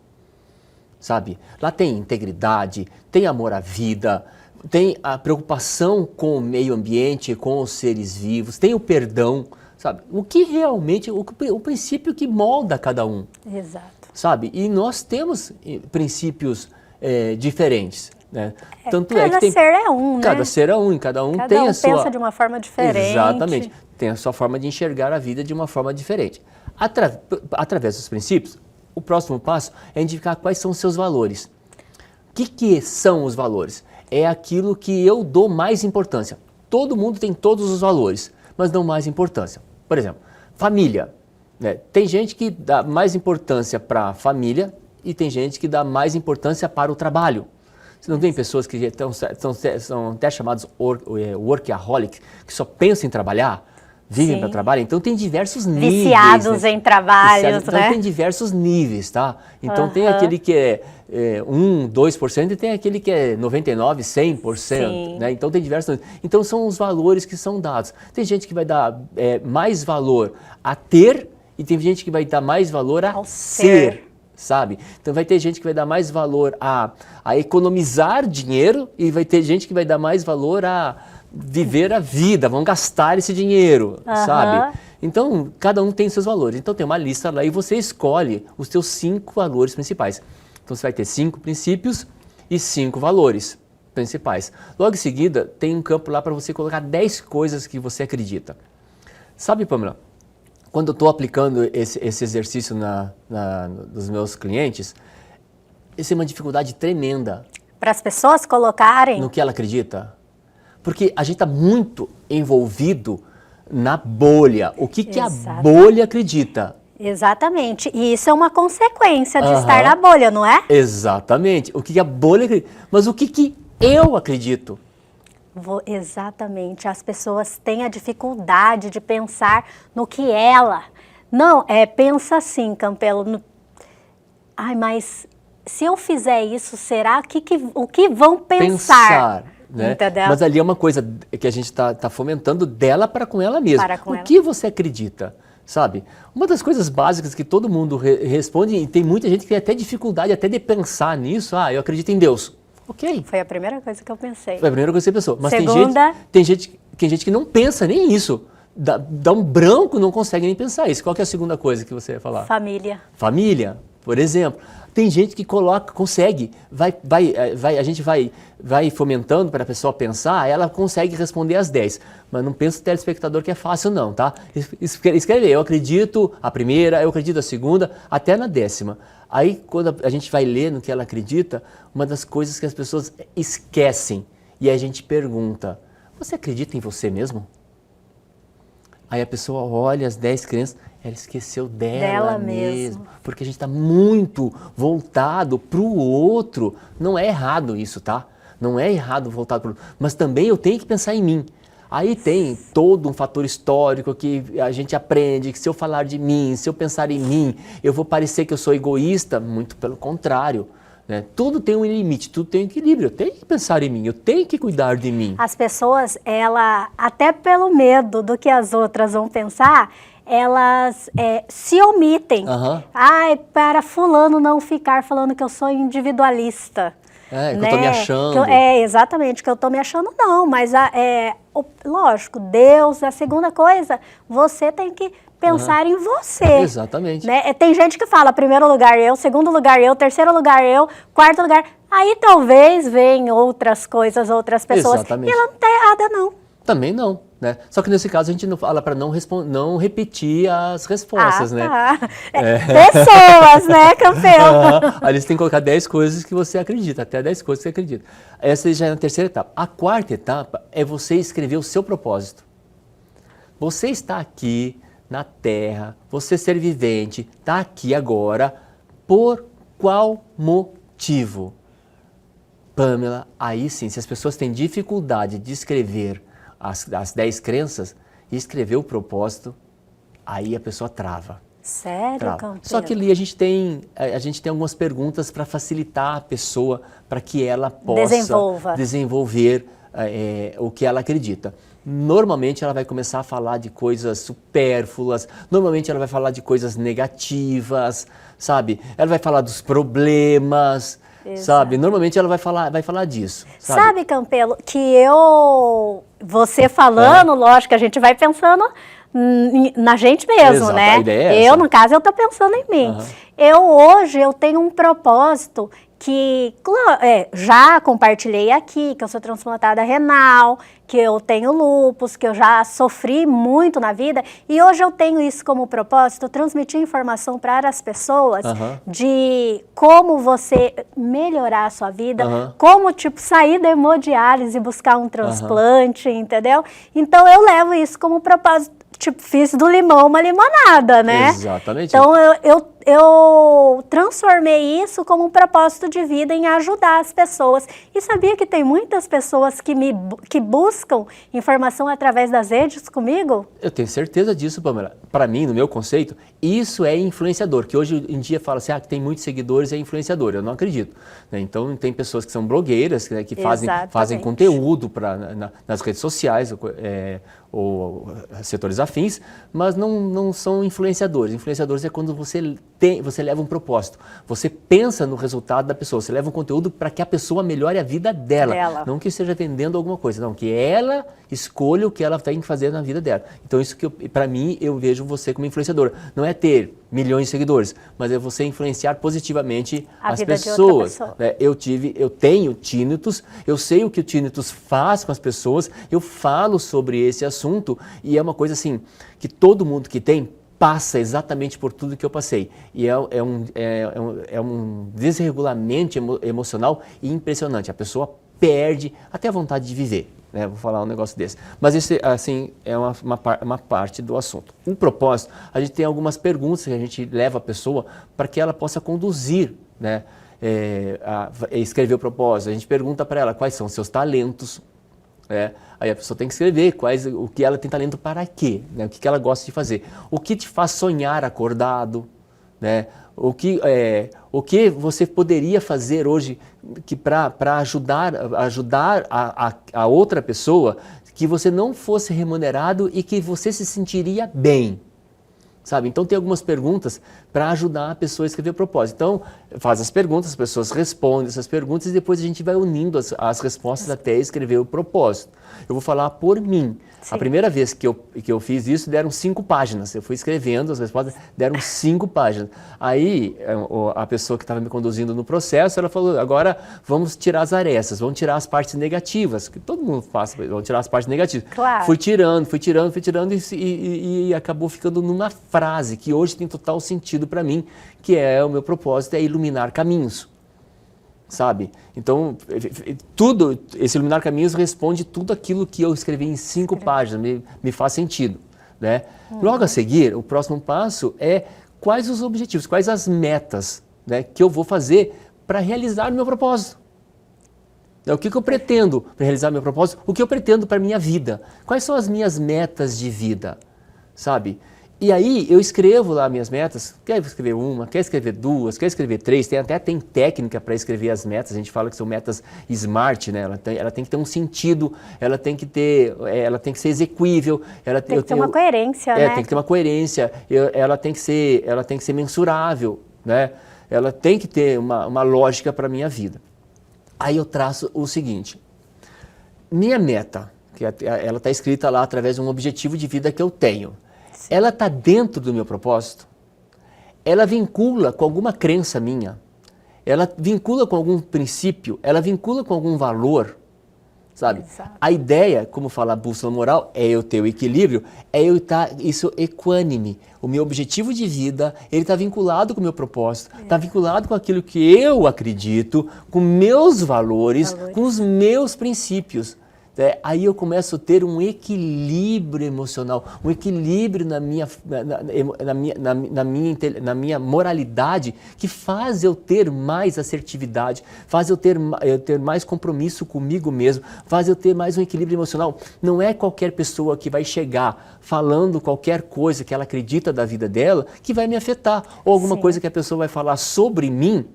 Sabe? Lá tem integridade, tem amor à vida, tem a preocupação com o meio ambiente, com os seres vivos, tem o perdão, sabe? O que realmente, o princípio que molda cada um. Exato. Sabe? E nós temos princípios diferentes, né? Tanto cada ser é um, né? Cada ser é um, cada um tem a sua... pensa de uma forma diferente. Exatamente. Tem a sua forma de enxergar a vida de uma forma diferente. Através dos princípios, o próximo passo é identificar quais são os seus valores. O que são os valores? É aquilo que eu dou mais importância. Todo mundo tem todos os valores, mas dão mais importância. Por exemplo, família. Né? Tem gente que dá mais importância para a família e tem gente que dá mais importância para o trabalho. Você não tem pessoas que são até chamadas workaholic, que só pensam em trabalhar? Vivem para trabalhar, então tem diversos níveis. Viciados em trabalhos, então, tem diversos níveis, tá? Então tem aquele que é 1, 2% e tem aquele que é 99%, 100%, né? Então tem diversos níveis. Então são os valores que são dados. Tem gente que vai dar mais valor a ter e tem gente que vai dar mais valor a ser. Sabe? Então vai ter gente que vai dar mais valor a economizar dinheiro e vai ter gente que vai dar mais valor a viver a vida, vão gastar esse dinheiro, sabe? Então, cada um tem seus valores. Então, tem uma lista lá e você escolhe os seus 5 valores principais. Então, você vai ter 5 princípios e 5 valores principais. Logo em seguida, tem um campo lá para você colocar 10 coisas que você acredita. Sabe, Pamela, quando eu estou aplicando esse exercício nos meus clientes, isso é uma dificuldade tremenda. Para as pessoas colocarem... No que ela acredita. Porque a gente está muito envolvido na bolha. O que a bolha acredita? Exatamente. E isso é uma consequência de estar na bolha, não é? Exatamente. O que a bolha acredita. Mas o que eu acredito? Exatamente. As pessoas têm a dificuldade de pensar no que ela... Não, pensa assim, Campelo. Ai, mas se eu fizer isso, será o que vão pensar? Né? Entendeu? Mas ali é uma coisa que a gente está fomentando dela para com ela mesma. O que você acredita? Sabe? Uma das coisas básicas que todo mundo responde, e tem muita gente que tem até dificuldade até de pensar nisso, eu acredito em Deus. Ok. Foi a primeira coisa que eu pensei. Foi a primeira coisa que você pensou. Mas Segunda... tem gente que não pensa nem isso. Dá um branco, não consegue nem pensar isso. Qual que é a segunda coisa que você ia falar? Família. Família, por exemplo. Tem gente que consegue, a gente vai fomentando para a pessoa pensar, ela consegue responder às 10. Mas não pensa o telespectador que é fácil não, tá? Escreve, eu acredito a primeira, eu acredito a segunda, até na 10ª. Aí, quando a gente vai ler no que ela acredita, uma das coisas que as pessoas esquecem, e a gente pergunta, você acredita em você mesmo? Aí a pessoa olha as 10 crenças, ela esqueceu dela mesmo. Porque a gente está muito voltado para o outro. Não é errado isso, tá? Não é errado voltar para o outro. Mas também eu tenho que pensar em mim. Aí tem todo um fator histórico que a gente aprende, que se eu falar de mim, se eu pensar em mim, eu vou parecer que eu sou egoísta. Muito pelo contrário. Né? Tudo tem um limite, tudo tem um equilíbrio. Eu tenho que pensar em mim, eu tenho que cuidar de mim. As pessoas, até pelo medo do que as outras vão pensar, elas se omitem. Para fulano não ficar falando que eu sou individualista. Que eu tô me achando. Exatamente, que eu tô me achando não, mas lógico, Deus, a segunda coisa, você tem que pensar em você. Exatamente. Né? Tem gente que fala, primeiro lugar eu, segundo lugar eu, terceiro lugar eu, quarto lugar... Aí talvez venham outras coisas, outras pessoas. Exatamente. E ela não está errada, não. Também não, né? Só que nesse caso a gente não fala para não repetir as respostas, né? Pessoas, né, campeão? Aí você tem que colocar 10 coisas que você acredita, até 10 coisas que você acredita. Essa já é a terceira etapa. A quarta etapa é você escrever o seu propósito. Você está aqui na Terra, você ser vivente, está aqui agora, por qual motivo? Pamela, aí sim, se as pessoas têm dificuldade de escrever as 10 crenças e escrever o propósito, aí a pessoa trava. Sério, campeão? Só que ali a gente tem algumas perguntas para facilitar a pessoa, para que ela possa desenvolver o que ela acredita. Normalmente ela vai começar a falar de coisas supérfluas, normalmente ela vai falar de coisas negativas, sabe? Ela vai falar dos problemas, sabe? Normalmente ela vai falar disso. Sabe, Campelo, que você falando, lógico, a gente vai pensando na gente mesmo, exato, né? A ideia é essa. No caso, eu tô pensando em mim. Hoje eu tenho um propósito que já compartilhei aqui, que eu sou transplantada renal, que eu tenho lúpus, que eu já sofri muito na vida, e hoje eu tenho isso como propósito, transmitir informação para as pessoas de como você melhorar a sua vida, como, sair da hemodiálise e buscar um transplante, entendeu? Então, eu levo isso como propósito. Fiz do limão uma limonada, né? Exatamente. Então, eu transformei isso como um propósito de vida em ajudar as pessoas. E sabia que tem muitas pessoas que buscam informação através das redes comigo? Eu tenho certeza disso, Pamela. Para mim, no meu conceito, isso é influenciador, que hoje em dia fala assim, que tem muitos seguidores, é influenciador. Eu não acredito. Né? Então, tem pessoas que são blogueiras, né, que fazem conteúdo nas redes sociais, ou setores afins, mas não são influenciadores. Influenciadores é quando você leva um propósito, você pensa no resultado da pessoa, você leva um conteúdo para que a pessoa melhore a vida dela, não que esteja vendendo alguma coisa, não, que ela escolha o que ela tem que fazer na vida dela. Então isso que para mim, eu vejo você como influenciador, não é ter milhões de seguidores, mas é você influenciar positivamente as pessoas. Eu tenho tinnitus, eu sei o que o tinnitus faz com as pessoas, eu falo sobre esse assunto e é uma coisa assim, que todo mundo que tem passa exatamente por tudo que eu passei. E é um desregulamento emocional impressionante. A pessoa perde até a vontade de viver. Né? Vou falar um negócio desse. Mas isso, assim, é uma parte do assunto. Um propósito, a gente tem algumas perguntas que a gente leva a pessoa para que ela possa conduzir, né? Escrever o propósito. A gente pergunta para ela quais são os seus talentos, Aí a pessoa tem que escrever o que ela tem talento para quê, né? O que ela gosta de fazer. O que te faz sonhar acordado, né? O que você poderia fazer hoje para ajudar a outra pessoa, que você não fosse remunerado e que você se sentiria bem. Sabe? Então tem algumas perguntas para ajudar a pessoa a escrever o propósito. Então faz as perguntas, as pessoas respondem essas perguntas e depois a gente vai unindo as respostas até escrever o propósito. Eu vou falar por mim. Sim. A primeira vez que eu fiz isso deram 5 páginas. Eu fui escrevendo as respostas, deram 5 páginas. Aí a pessoa que estava me conduzindo no processo, ela falou, agora vamos tirar as arestas, vamos tirar as partes negativas, que todo mundo faz, vamos tirar as partes negativas. Claro. Fui tirando e acabou ficando numa frase que hoje tem total sentido para mim, que é o meu propósito, é iluminar caminhos. Sabe? Então, esse iluminar caminhos responde tudo aquilo que eu escrevi em 5 páginas, me faz sentido, né? Logo a seguir, o próximo passo é quais os objetivos, quais as metas, né, que eu vou fazer para realizar o meu propósito. O que eu pretendo para realizar o meu propósito? O que eu pretendo para a minha vida? Quais são as minhas metas de vida? Sabe? E aí eu escrevo lá minhas metas, quer escrever 1, quer escrever 2, quer escrever 3, tem técnica para escrever as metas, a gente fala que são metas SMART, né? Ela tem que ter um sentido, ela tem que ser execuível, tem que ter uma coerência, né? Tem que ter uma coerência, ela tem que ser mensurável, né? Ela tem que ter uma lógica para a minha vida. Aí eu traço o seguinte, minha meta, que ela está escrita lá através de um objetivo de vida que eu tenho. Ela está dentro do meu propósito? Ela vincula com alguma crença minha? Ela vincula com algum princípio? Ela vincula com algum valor? Sabe? Exato. A ideia, como fala a bússola moral, é eu ter o equilíbrio, é eu estar isso equânime. O meu objetivo de vida, ele está vinculado com o meu propósito, está vinculado com aquilo que eu acredito, com meus valores, com os meus princípios. Aí eu começo a ter um equilíbrio emocional, um equilíbrio na minha moralidade, que faz eu ter mais assertividade, faz eu ter mais compromisso comigo mesmo, faz eu ter mais um equilíbrio emocional. Não é qualquer pessoa que vai chegar falando qualquer coisa que ela acredita da vida dela que vai me afetar, ou alguma coisa que a pessoa vai falar sobre mim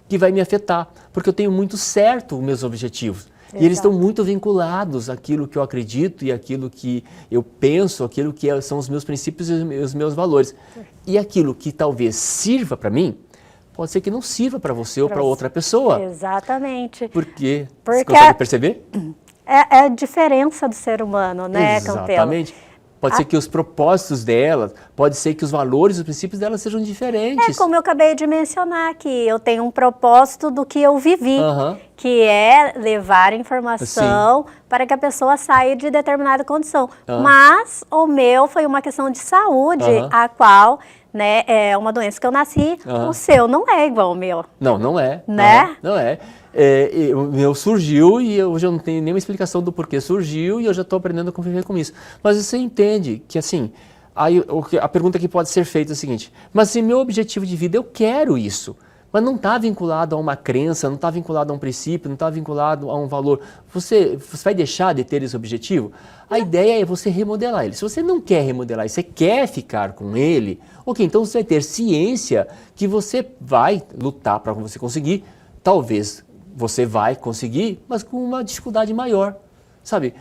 que vai me afetar, porque eu tenho muito certo os meus objetivos. E eles estão muito vinculados àquilo que eu acredito e àquilo que eu penso, àquilo que são os meus princípios e os meus valores. E aquilo que talvez sirva para mim, pode ser que não sirva para você ou para outra pessoa. Exatamente. Porque você consegue perceber? É a diferença do ser humano, né, Campelo? Exatamente. Pode ser que os propósitos dela, pode ser que os valores, os princípios dela sejam diferentes. É como eu acabei de mencionar, que eu tenho um propósito do que eu vivi, que é levar informação para que a pessoa saia de determinada condição. Mas o meu foi uma questão de saúde, a qual, né, é uma doença que eu nasci, o seu não é igual ao meu. Não é. Né? Não é. O meu surgiu e hoje eu não tenho nenhuma explicação do porquê surgiu e eu já estou aprendendo a conviver com isso. Mas você entende que assim, a pergunta que pode ser feita é a seguinte, mas se meu objetivo de vida, eu quero isso, mas não está vinculado a uma crença, não está vinculado a um princípio, não está vinculado a um valor, você vai deixar de ter esse objetivo? A ideia é você remodelar ele. Se você não quer remodelar e você quer ficar com ele, ok, então você vai ter ciência que você vai lutar para você conseguir, talvez você vai conseguir, mas com uma dificuldade maior, sabe?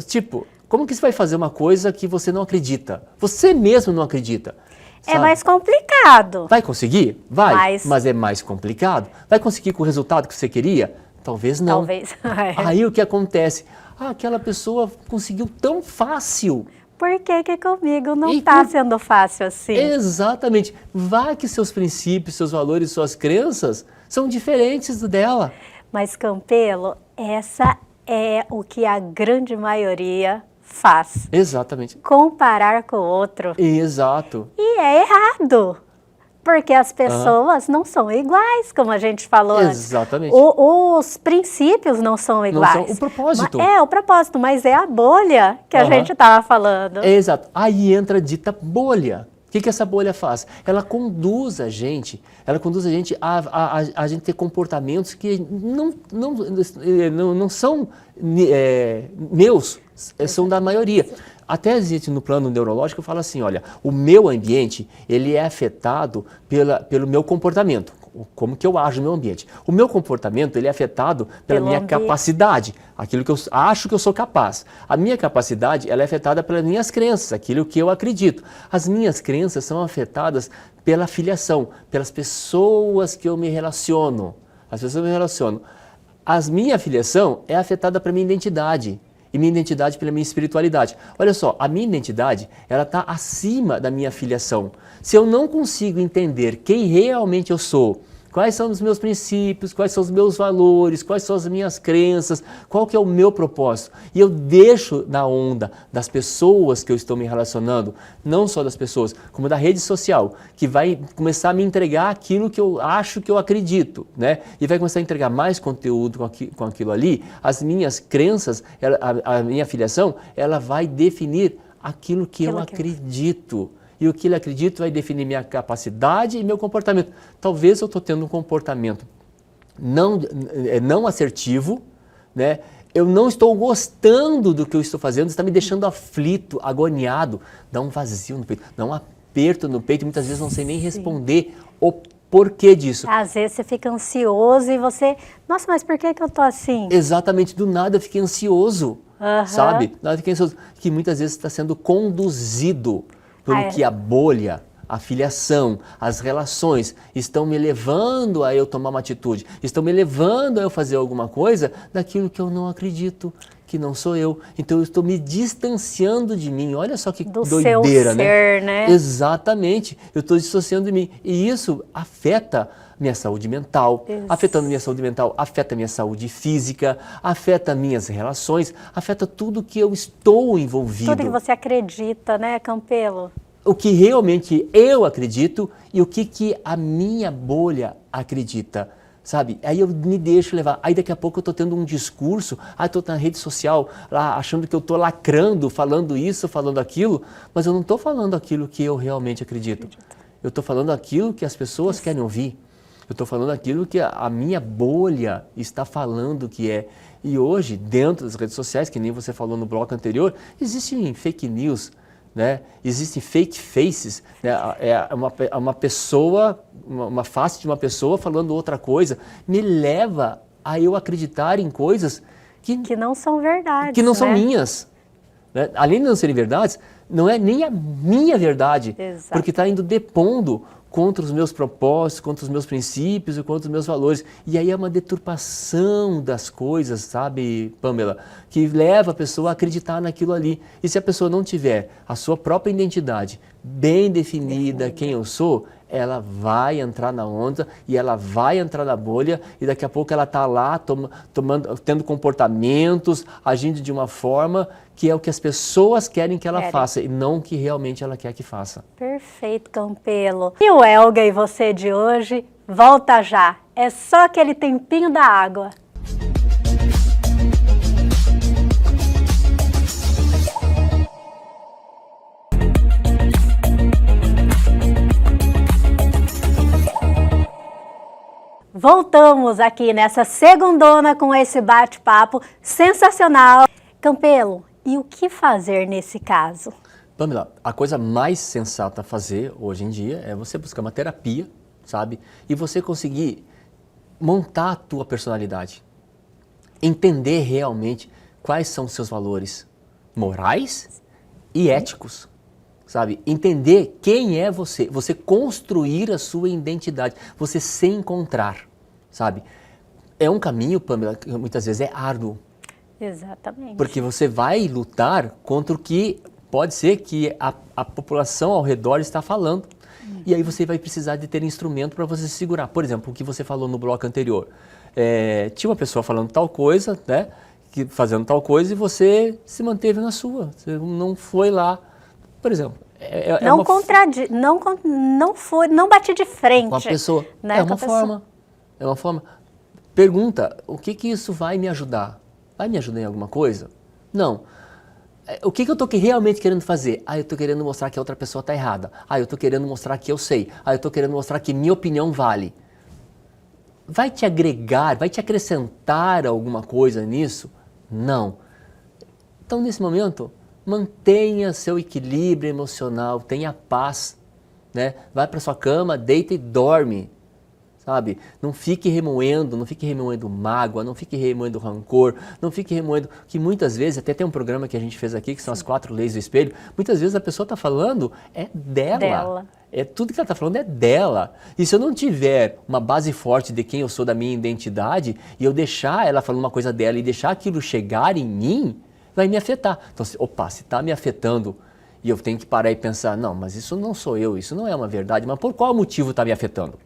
Tipo, como que você vai fazer uma coisa que você não acredita? Você mesmo não acredita. Sabe? É mais complicado. Vai conseguir? Vai, mas é mais complicado. Vai conseguir com o resultado que você queria? Talvez não. Talvez. Aí o que acontece? Aquela pessoa conseguiu tão fácil. Por que comigo não está sendo fácil assim? Exatamente. Vá que seus princípios, seus valores, suas crenças são diferentes do dela. Mas, Campelo, essa é o que a grande maioria faz. Exatamente. Comparar com o outro. Exato. E é errado. Porque as pessoas não são iguais, como a gente falou antes. Exatamente. Os princípios não são iguais. Não são o propósito. É o propósito, mas é a bolha que a gente estava falando. Exato. Aí entra a dita bolha. O que essa bolha faz? Ela conduz a gente a gente ter comportamentos que não são meus, são da maioria. Até a gente no plano neurológico fala assim, olha, o meu ambiente, ele é afetado pelo meu comportamento, como que eu ajo no meu ambiente. O meu comportamento, ele é afetado pela minha capacidade, aquilo que eu acho que eu sou capaz. A minha capacidade, ela é afetada pelas minhas crenças, aquilo que eu acredito. As minhas crenças são afetadas pela filiação, pelas pessoas que eu me relaciono. As pessoas que eu me relaciono. A minha filiação é afetada pela minha identidade. E minha identidade pela minha espiritualidade. Olha só, a minha identidade, ela está acima da minha filiação. Se eu não consigo entender quem realmente eu sou, quais são os meus princípios, quais são os meus valores, quais são as minhas crenças, qual que é o meu propósito, e eu deixo na onda das pessoas que eu estou me relacionando, não só das pessoas, como da rede social, que vai começar a me entregar aquilo que eu acho que eu acredito, né? E vai começar a entregar mais conteúdo com aquilo ali, as minhas crenças, a minha filiação, ela vai definir aquilo que eu acredito. E o que ele acredita vai definir minha capacidade e meu comportamento. Talvez eu estou tendo um comportamento não assertivo, né? Eu não estou gostando do que eu estou fazendo, está me deixando aflito, agoniado, dá um vazio no peito, dá um aperto no peito, e muitas vezes não sei nem responder o porquê disso. Às vezes você fica ansioso e você, nossa, mas por que eu tô assim? Exatamente, do nada eu fiquei ansioso, sabe? Do nada eu fiquei ansioso, que muitas vezes está sendo conduzido pelo que a bolha, a filiação, as relações estão me levando a eu tomar uma atitude, estão me levando a eu fazer alguma coisa daquilo que eu não acredito, que não sou eu. Então eu estou me distanciando de mim. Olha só que doideira, seu ser, né? Exatamente. Eu estou dissociando de mim. E isso afeta minha saúde mental. Isso. Afetando minha saúde mental, afeta minha saúde física, afeta minhas relações, afeta tudo que eu estou envolvido. Tudo que você acredita, né, Campelo? O que realmente eu acredito e o que a minha bolha acredita, sabe? Aí eu me deixo levar. Aí daqui a pouco eu estou tendo um discurso, estou na rede social, lá achando que eu estou lacrando, falando isso, falando aquilo, mas eu não estou falando aquilo que eu realmente acredito. Eu estou falando aquilo que as pessoas querem ouvir. Eu estou falando aquilo que a minha bolha está falando que é. E hoje, dentro das redes sociais, que nem você falou no bloco anterior, existem fake news, né? Existem fake faces, né? Uma pessoa, uma face de uma pessoa falando outra coisa, me leva a eu acreditar em coisas que não são verdades, que não são minhas. Né? Além de não serem verdades, não é nem a minha verdade, Exato. Porque está indo depondo contra os meus propósitos, contra os meus princípios e contra os meus valores. E aí é uma deturpação das coisas, sabe, Pamela? Que leva a pessoa a acreditar naquilo ali. E se a pessoa não tiver a sua própria identidade bem definida, quem eu sou, ela vai entrar na onda e ela vai entrar na bolha e daqui a pouco ela está lá tendo comportamentos, agindo de uma forma que é o que as pessoas querem que ela faça e não o que realmente ela quer que faça. Perfeito, Campelo. E o Elga e você de hoje, volta já. É só aquele tempinho da água. Voltamos aqui nessa segundona com esse bate-papo sensacional. Campelo, e o que fazer nesse caso? Pamela, a coisa mais sensata a fazer hoje em dia é você buscar uma terapia, sabe? E você conseguir montar a tua personalidade. Entender realmente quais são os seus valores morais e éticos, sabe? Entender quem é você. Você construir a sua identidade. Você se encontrar, sabe? É um caminho, Pamela, que muitas vezes é árduo. Exatamente. Porque você vai lutar contra o que pode ser que a população ao redor está falando. E aí você vai precisar de ter instrumento para você se segurar. Por exemplo, o que você falou no bloco anterior. Tinha uma pessoa falando tal coisa, né? Fazendo tal coisa e você se manteve na sua. Você não foi lá, por exemplo. Não bati de frente. Com a pessoa. Né? É uma forma. Pergunta, o que isso vai me ajudar? Vai me ajudar em alguma coisa? Não. O que eu estou realmente querendo fazer? Eu estou querendo mostrar que a outra pessoa está errada. Eu estou querendo mostrar que eu sei. Eu estou querendo mostrar que minha opinião vale. Vai te agregar, vai te acrescentar alguma coisa nisso? Não. Então, nesse momento, mantenha seu equilíbrio emocional, tenha paz, né? Vai para sua cama, deita e dorme, sabe? Não fique remoendo mágoa, não fique remoendo rancor, não fique remoendo, que muitas vezes, até tem um programa que a gente fez aqui, que são as 4 leis do espelho, muitas vezes a pessoa está falando é dela. Tudo que ela está falando é dela. E se eu não tiver uma base forte de quem eu sou, da minha identidade, e eu deixar ela falando uma coisa dela e deixar aquilo chegar em mim, vai me afetar. Então, se está me afetando e eu tenho que parar e pensar, não, mas isso não sou eu, isso não é uma verdade, mas por qual motivo está me afetando?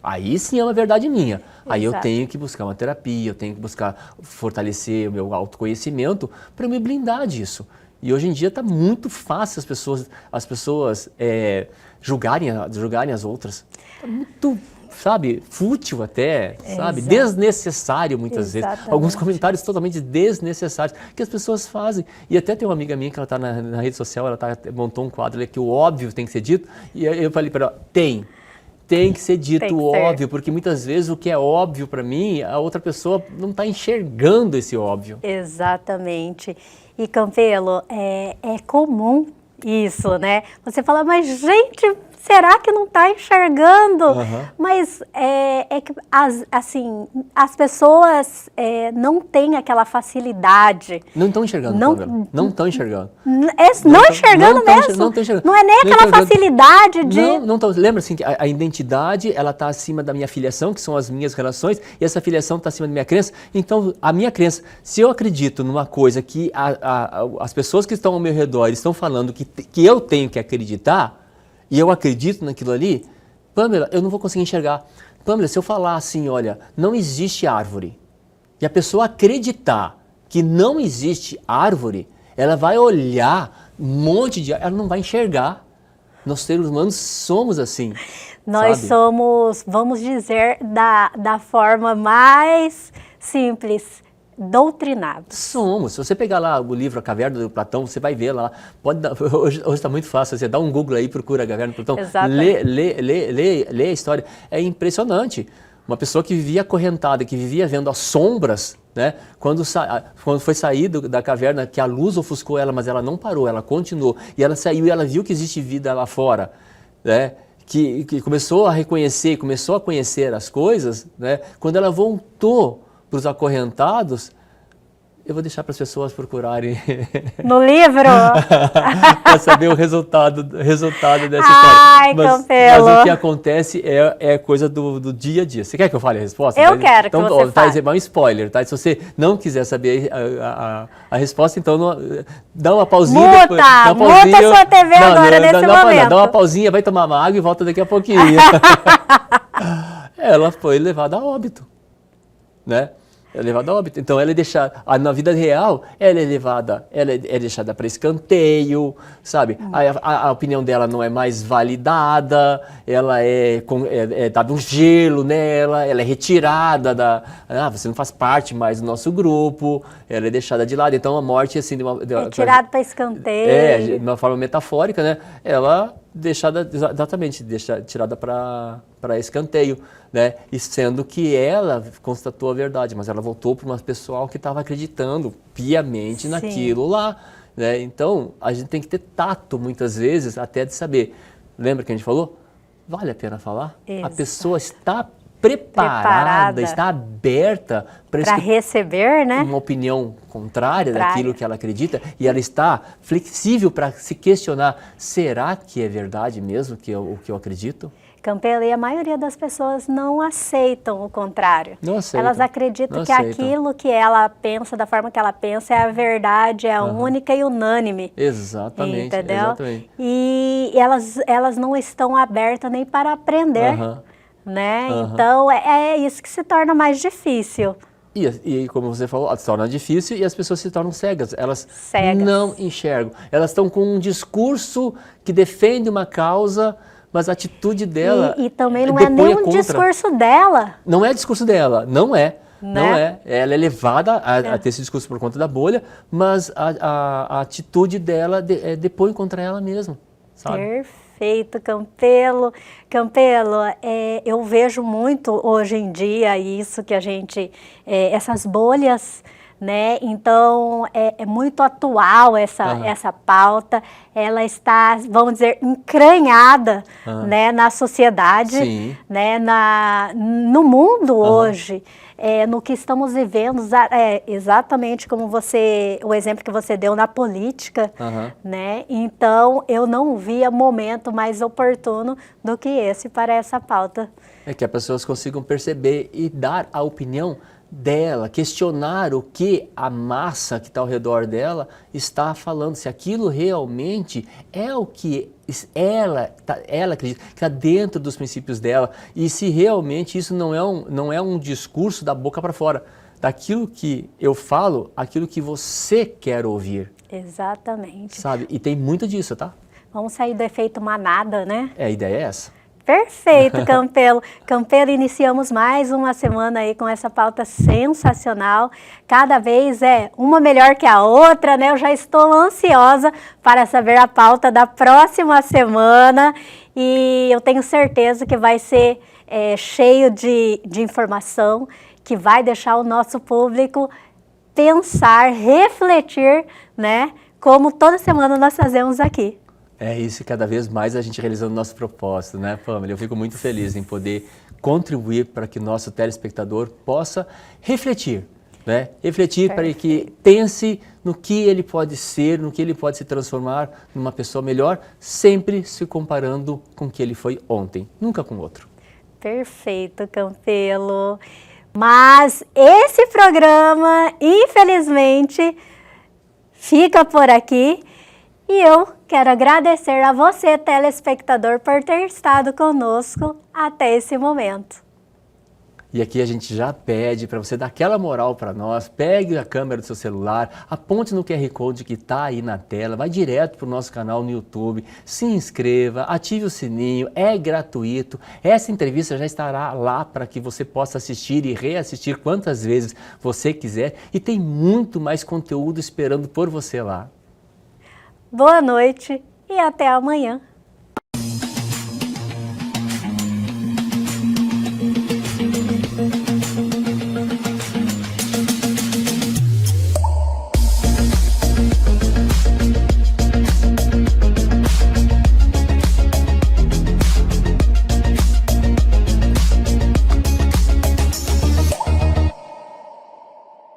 Aí sim é uma verdade minha. Aí eu tenho que buscar uma terapia, eu tenho que buscar fortalecer o meu autoconhecimento para me blindar disso. E hoje em dia está muito fácil as pessoas julgarem as outras. Está muito, sabe, fútil até, sabe, desnecessário muitas vezes. Alguns comentários totalmente desnecessários que as pessoas fazem. E até tem uma amiga minha que ela está na rede social, ela montou um quadro ali que o óbvio tem que ser dito. E eu falei para ela, tem que ser dito o óbvio, porque muitas vezes o que é óbvio para mim, a outra pessoa não está enxergando esse óbvio. Exatamente. E Campelo, é comum isso, né? Você fala, mas gente, será que não está enxergando? Mas é que, as pessoas não têm aquela facilidade. Não estão enxergando, não estão enxergando. Não enxergando mesmo. Não é nem aquela facilidade de... Lembra assim, que a identidade, ela está acima da minha filiação, que são as minhas relações, e essa filiação está acima da minha crença. Então, a minha crença, se eu acredito numa coisa que as pessoas que estão ao meu redor estão falando que eu tenho que acreditar, e eu acredito naquilo ali, Pamela, eu não vou conseguir enxergar. Pamela, se eu falar assim, olha, não existe árvore, e a pessoa acreditar que não existe árvore, ela vai olhar um monte de árvore, ela não vai enxergar. Nós seres humanos somos assim. Nós somos, vamos dizer, da forma mais simples, doutrinados. Somos. Se você pegar lá o livro A Caverna do Platão, você vai ver lá. Hoje está muito fácil, você dá um Google aí, procura A Caverna do Platão, lê a história. É impressionante. Uma pessoa que vivia acorrentada, que vivia vendo as sombras, né? Quando foi sair da caverna, que a luz ofuscou ela, mas ela não parou, ela continuou. E ela saiu e ela viu que existe vida lá fora, né? Que começou a reconhecer, começou a conhecer as coisas, né? Quando ela voltou para os acorrentados, eu vou deixar para as pessoas procurarem no livro para saber o resultado dessa história. Mas o que acontece é coisa do dia a dia. Você quer que eu fale a resposta? Eu quero que você fale. Vai um spoiler, tá? Se você não quiser saber a resposta, então dá uma pausinha. Muta a sua TV agora nesse momento. Dá uma pausinha, vai tomar uma água e volta daqui a pouquinho. Ela foi levada a óbito, né? É levada a óbito. Então, ela é deixada, na vida real, ela é deixada para escanteio, sabe? A opinião dela não é mais validada, ela é dado um gelo nela, ela é retirada você não faz parte mais do nosso grupo, ela é deixada de lado. Então, a morte, assim, retirada para escanteio. De uma forma metafórica, né? Ela tirada para escanteio, né? E sendo que ela constatou a verdade, mas ela voltou para um pessoal que estava acreditando piamente naquilo lá, né? Então, a gente tem que ter tato muitas vezes até de saber. Lembra que a gente falou? Vale a pena falar? Exato. A pessoa está preparada, está aberta para receber, né? Uma opinião contrária daquilo que ela acredita, e ela está flexível para se questionar, será que é verdade mesmo o que eu acredito? Campelo, e a maioria das pessoas não aceitam o contrário. Não aceitam. Elas acreditam que aquilo que ela pensa, da forma que ela pensa, é a verdade, é a única e unânime. Exatamente. Entendeu? Exatamente. E elas não estão abertas nem para aprender. Né? Então, é isso que se torna mais difícil. E como você falou, se torna difícil e as pessoas se tornam cegas. Elas não enxergam. Elas estão com um discurso que defende uma causa, mas a atitude dela E também não é nem um discurso dela. Não é discurso dela, não é. né? Não é. Ela é levada a ter esse discurso por conta da bolha, mas a atitude dela depõe contra ela mesma, sabe? Perfeito, Campelo. Campelo, eu vejo muito hoje em dia isso que a gente, essas bolhas, né? Então é muito atual essa pauta, ela está, vamos dizer, entranhada, né, na sociedade, Sim. né, no mundo hoje. No que estamos vivendo, exatamente como o exemplo que você deu na política, né? Então, eu não via momento mais oportuno do que esse para essa pauta. É que as pessoas consigam perceber e dar a opinião dela, questionar o que a massa que está ao redor dela está falando, se aquilo realmente é o que ela acredita, que está dentro dos princípios dela, e se realmente isso não é um discurso da boca para fora, daquilo que eu falo, aquilo que você quer ouvir. Exatamente. Sabe? E tem muito disso, tá? Vamos sair do efeito manada, né? A ideia é essa. Perfeito, Campelo. Campelo, iniciamos mais uma semana aí com essa pauta sensacional. Cada vez uma melhor que a outra, né? Eu já estou ansiosa para saber a pauta da próxima semana e eu tenho certeza que vai ser cheio de informação, que vai deixar o nosso público pensar, refletir, né? Como toda semana nós fazemos aqui. É isso, e cada vez mais a gente realizando nosso propósito, né, Pamela? Eu fico muito feliz em poder contribuir para que nosso telespectador possa refletir, né? Refletir para que pense no que ele pode ser, no que ele pode se transformar numa pessoa melhor, sempre se comparando com o que ele foi ontem, nunca com o outro. Perfeito, Campelo. Mas esse programa, infelizmente, fica por aqui. E eu quero agradecer a você, telespectador, por ter estado conosco até esse momento. E aqui a gente já pede para você dar aquela moral para nós, pegue a câmera do seu celular, aponte no QR Code que está aí na tela, vai direto para o nosso canal no YouTube, se inscreva, ative o sininho, é gratuito. Essa entrevista já estará lá para que você possa assistir e reassistir quantas vezes você quiser e tem muito mais conteúdo esperando por você lá. Boa noite e até amanhã.